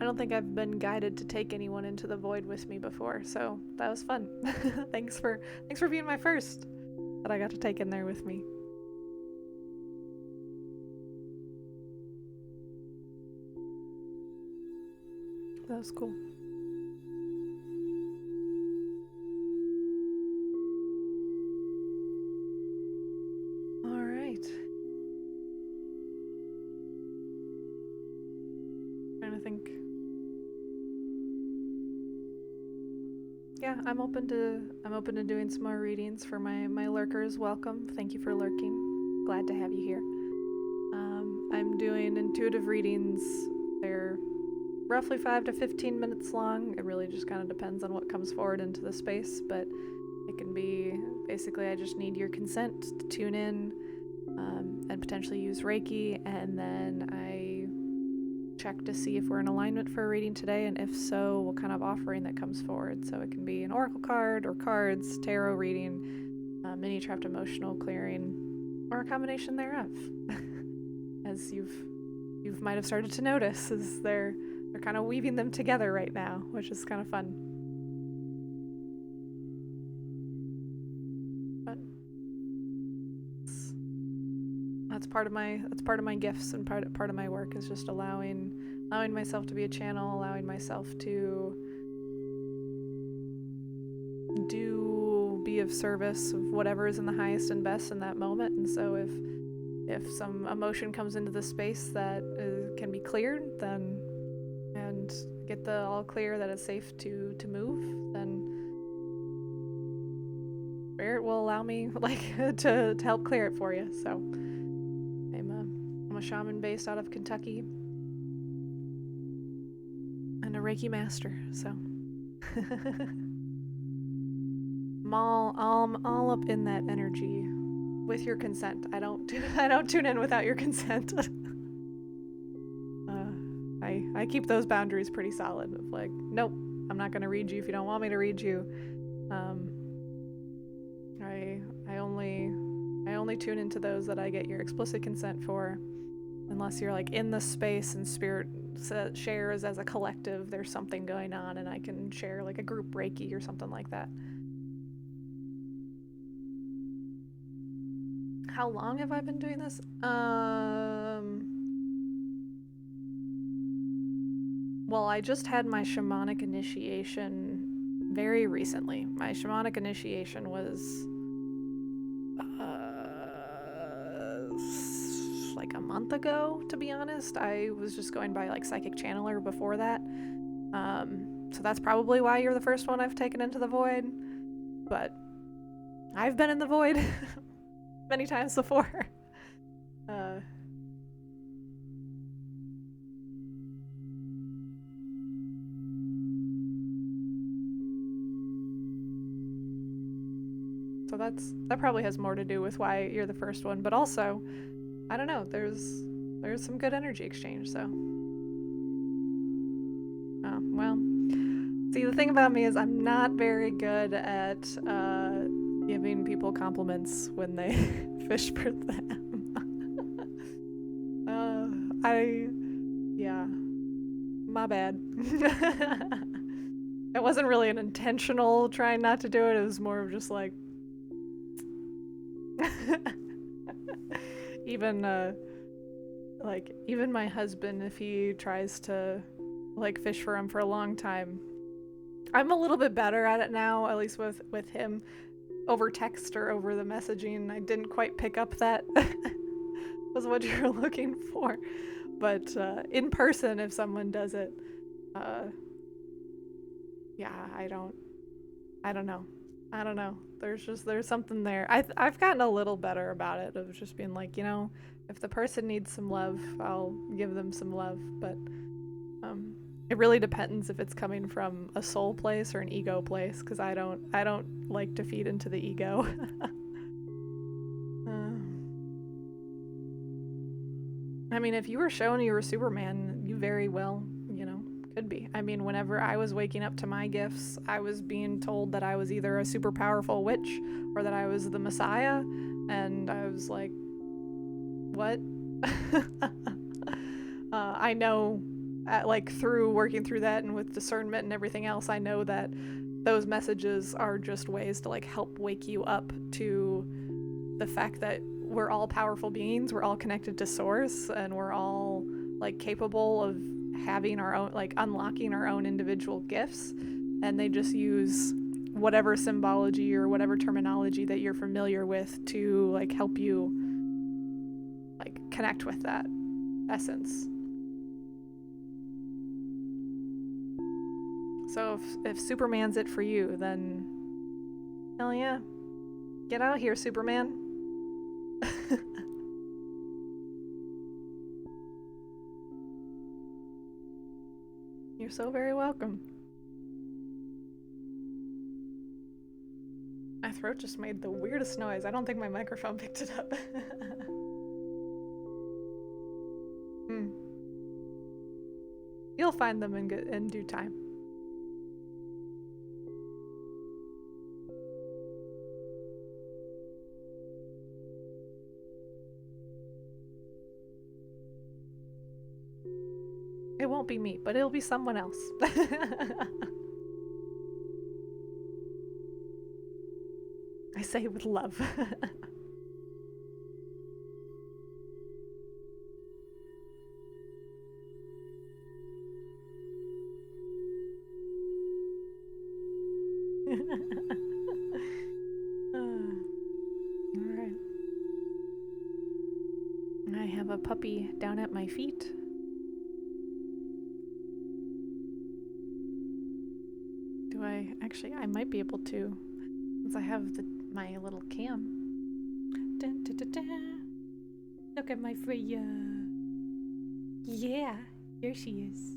don't think I've been guided to take anyone into the void with me before, so that was fun. Thanks for being my first that I got to take in there with me. That was cool. Trying to think. Yeah, I'm open to doing some more readings for my lurkers. Welcome. Thank you for lurking. Glad to have you here. I'm doing intuitive readings. They're roughly 5 to 15 minutes long. It really just kind of depends on what comes forward into the space, but it can be basically I just need your consent to tune in and potentially use Reiki, and then I check to see if we're in alignment for a reading today, and if so, what kind of offering that comes forward. So it can be an oracle card or cards, tarot reading, mini trapped emotional clearing, or a combination thereof. As you might have started to notice, is they're kind of weaving them together right now, which is kind of fun. But that's part of my gifts, and part of my work is just allowing myself to be a channel, allowing myself to be of service of whatever is in the highest and best in that moment. And so if some emotion comes into the space that can be cleared, then, and get the all clear that it's safe to move, then Spirit will allow me to help clear it for you. So I'm a shaman based out of Kentucky and a Reiki master. So I'm all up in that energy with your consent. I don't tune in without your consent. I keep those boundaries pretty solid of like, nope, I'm not going to read you if you don't want me to read you. I only tune into those that I get your explicit consent for, unless you're like in the space and Spirit shares as a collective there's something going on, and I can share like a group Reiki or something like that. How long have I been doing this? Well, I just had my shamanic initiation very recently. My shamanic initiation was like a month ago, to be honest. I was just going by like psychic channeler before that. So that's probably why you're the first one I've taken into the void. But I've been in the void many times before. So that probably has more to do with why you're the first one, but also, I don't know, there's some good energy exchange, so. Oh, well. See, the thing about me is I'm not very good at giving people compliments when they fish for them. Yeah, my bad. It wasn't really an intentional trying not to do it. It was more of just like, even my husband, if he tries to like fish for him for a long time, I'm a little bit better at it now, at least with him, over text or over the messaging. I didn't quite pick up that was what you're looking for, but in person, if someone does it, yeah, I don't know. There's something there. I've gotten a little better about it, of just being like, if the person needs some love, I'll give them some love. But it really depends if it's coming from a soul place or an ego place, because I don't like to feed into the ego. I mean, if you were shown you were Superman, you very well, could be. I mean, whenever I was waking up to my gifts, I was being told that I was either a super powerful witch or that I was the Messiah, and I was like, what? I know, through working through that and with discernment and everything else, I know that those messages are just ways to help wake you up to the fact that we're all powerful beings, we're all connected to source, and we're all capable of having our own, unlocking our own individual gifts. And they just use whatever symbology or whatever terminology that you're familiar with to help you connect with that essence. So if Superman's it for you, then hell yeah, get out here, Superman. You're so very welcome. My throat just made the weirdest noise. I don't think my microphone picked it up. You'll find them in due time. It won't be me, but it'll be someone else. I say with love. Alright. I have a puppy down at my feet. Actually, I might be able to, since I have my little cam. Dun, dun, dun, dun. Look at my Freya. Yeah, here she is.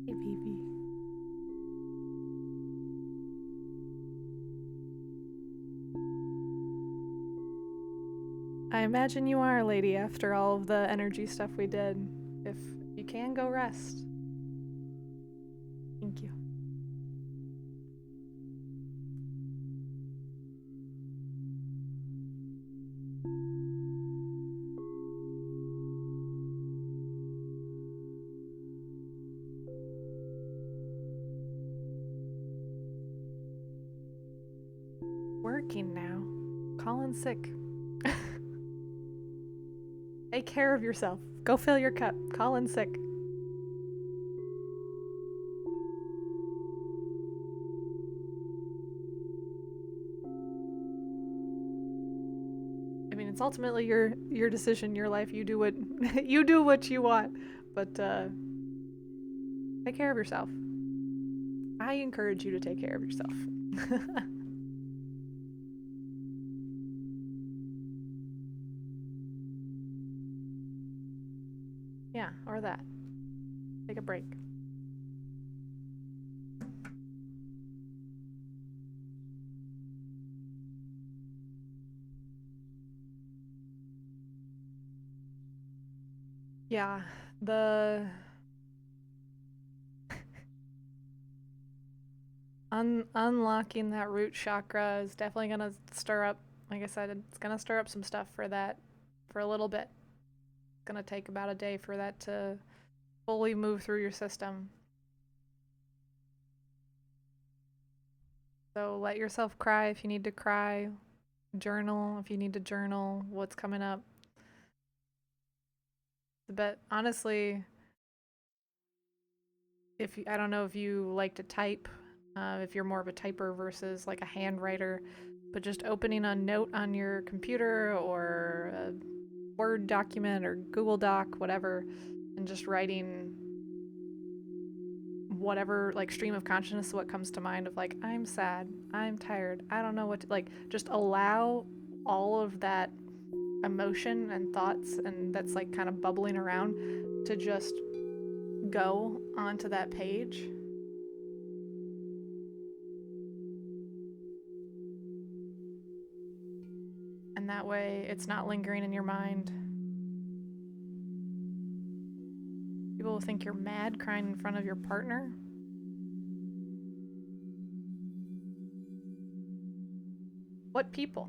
Hey, baby. I imagine you are, lady, after all of the energy stuff we did. If you can, go rest. Thank you. Working now. Calling sick. Take care of yourself. Go fill your cup. Calling sick. I mean, it's ultimately your decision, your life. You do what you do what you want, but take care of yourself. I encourage you to take care of yourself. Yeah, or that. Take a break. Yeah, the unlocking that root chakra is definitely gonna stir up, like I said, it's gonna stir up some stuff for that for a little bit. It's gonna take about a day for that to fully move through your system. So let yourself cry if you need to cry. Journal if you need to journal what's coming up. But honestly, I don't know if you like to type, if you're more of a typer versus like a hand writer, but just opening a note on your computer or a Word document or Google Doc, whatever, and just writing whatever like stream of consciousness, what comes to mind of like, I'm sad, I'm tired, I don't know what to, like, just allow all of that emotion and thoughts and that's like kind of bubbling around to just go onto that page. And that way it's not lingering in your mind. People will think you're mad crying in front of your partner. What people?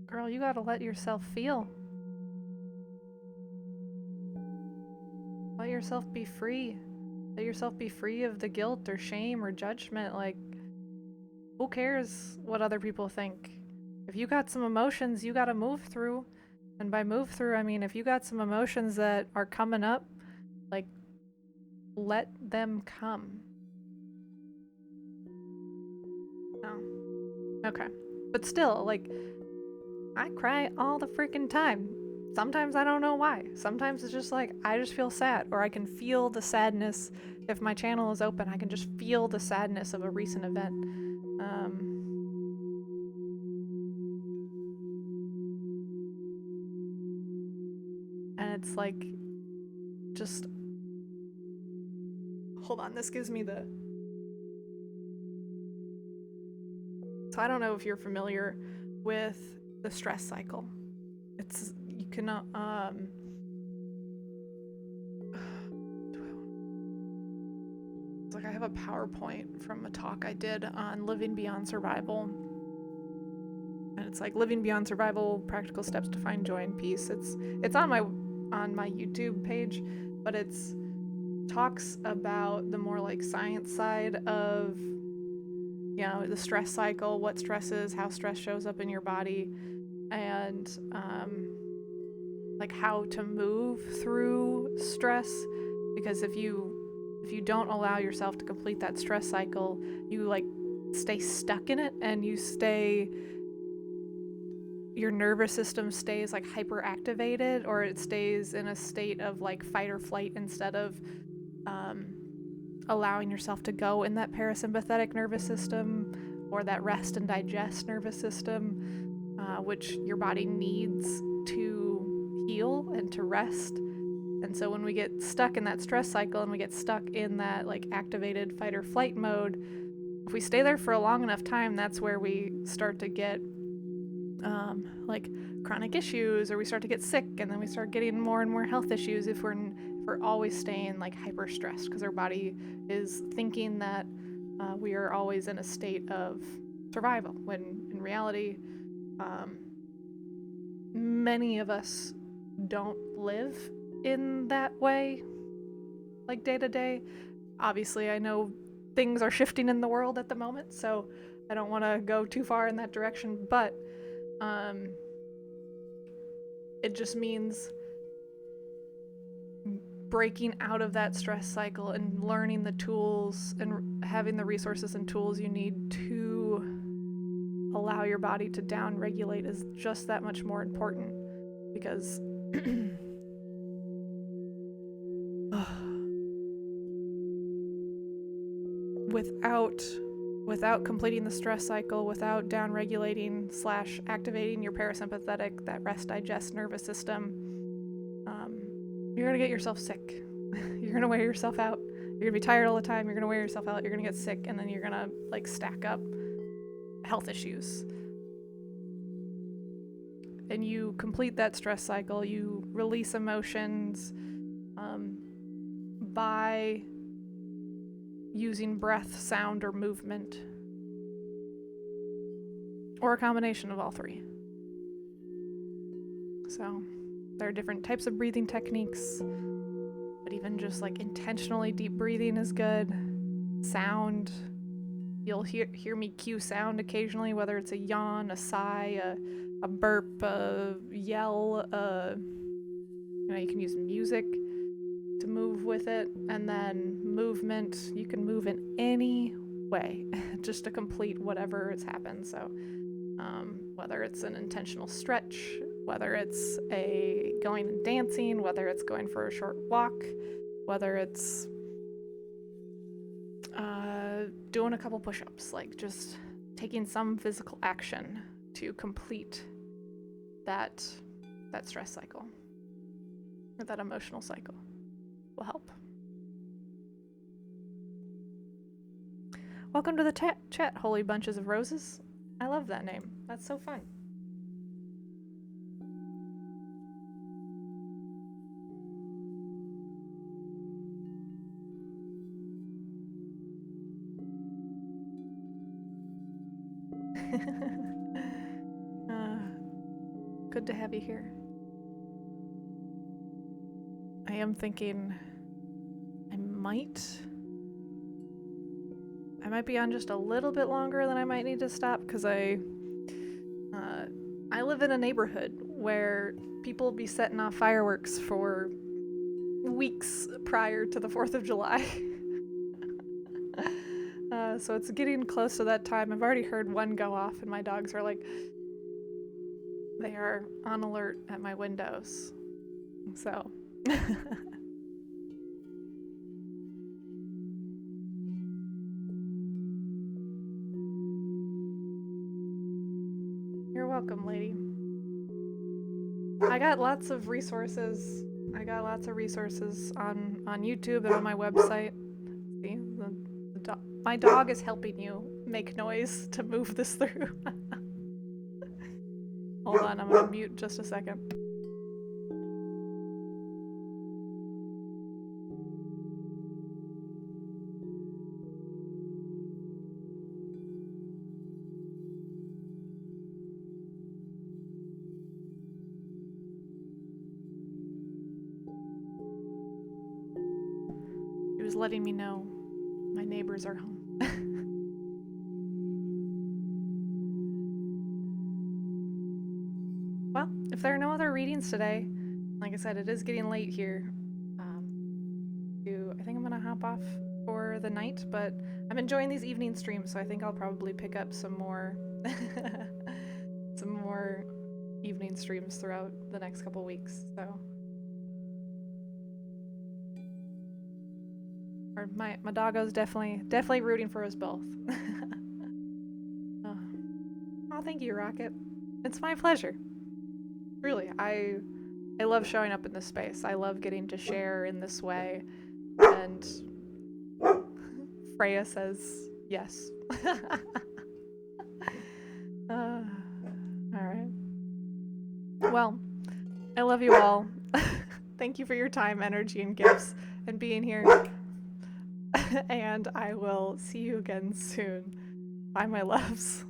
Girl, you gotta let yourself feel. Let yourself be free. Let yourself be free of the guilt or shame or judgment. Like, who cares what other people think? If you got some emotions you gotta move through, and by move through, I mean if you got some emotions that are coming up, like, let them come. Oh. Okay. But still, like, I cry all the freaking time. Sometimes I don't know why. Sometimes it's just like, I just feel sad, or I can feel the sadness. If my channel is open, I can just feel the sadness of a recent event. it's like, just, hold on, this gives me the, so I don't know if you're familiar with the stress cycle. It's, you can, it's like I have a PowerPoint from a talk I did on living beyond survival. And it's like living beyond survival, practical steps to find joy and peace. It's on my YouTube page, but it's talks about the more like science side of, you know, the stress cycle, what stress is, how stress shows up in your body, and like how to move through stress. Because if you don't allow yourself to complete that stress cycle, you like stay stuck in it, and your nervous system stays like hyperactivated, or it stays in a state of like fight or flight instead of allowing yourself to go in that parasympathetic nervous system or that rest and digest nervous system, which your body needs to heal and to rest. And so when we get stuck in that stress cycle and we get stuck in that like activated fight or flight mode, if we stay there for a long enough time, that's where we start to get like chronic issues, or we start to get sick, and then we start getting more and more health issues if we're always staying like hyper stressed, because our body is thinking that we are always in a state of survival, when in reality many of us don't live in that way, like day to day. Obviously, I know things are shifting in the world at the moment, so I don't want to go too far in that direction, but it just means breaking out of that stress cycle and learning the tools and having the resources and tools you need to allow your body to down-regulate is just that much more important, because without completing the stress cycle, without down-regulating / activating your parasympathetic, that rest digest nervous system, you're gonna get yourself sick. You're gonna wear yourself out. You're gonna be tired all the time. You're gonna wear yourself out. You're gonna get sick, and then you're gonna like stack up health issues. And you complete that stress cycle. You release emotions by using breath, sound, or movement, or a combination of all three. So there are different types of breathing techniques, but even just like intentionally deep breathing is good. Sound, you'll hear me cue sound occasionally, whether it's a yawn, a sigh, a burp, a yell, you can use music to move with it. And then movement, you can move in any way just to complete whatever has happened. So whether it's an intentional stretch, whether it's going and dancing, whether it's going for a short walk, whether it's doing a couple push-ups, like just taking some physical action to complete that stress cycle, or that emotional cycle, will help. Welcome to the chat, Holy Bunches of Roses. I love that name. That's so fun. Good to have you here. I am thinking I might be on just a little bit longer than I might need to stop, because I live in a neighborhood where people be setting off fireworks for weeks prior to the 4th of July. So it's getting close to that time. I've already heard one go off, and my dogs are like, they are on alert at my windows. So you're welcome, lady. I got lots of resources I got lots of resources on YouTube and on my website. See, my dog is helping you make noise to move this through. Hold on, I'm gonna mute just a second. He was letting me know my neighbors are home. Well, if there are no other readings today, like I said, it is getting late here. I think I'm gonna hop off for the night, but I'm enjoying these evening streams, so I think I'll probably pick up some more some more evening streams throughout the next couple weeks. So, or my doggo's definitely rooting for us both. Oh, thank you, Rocket. It's my pleasure. Really, I love showing up in this space. I love getting to share in this way. And Freya says yes. All right. Well, I love you all. Thank you for your time, energy, and gifts, and being here. And I will see you again soon. Bye, my loves.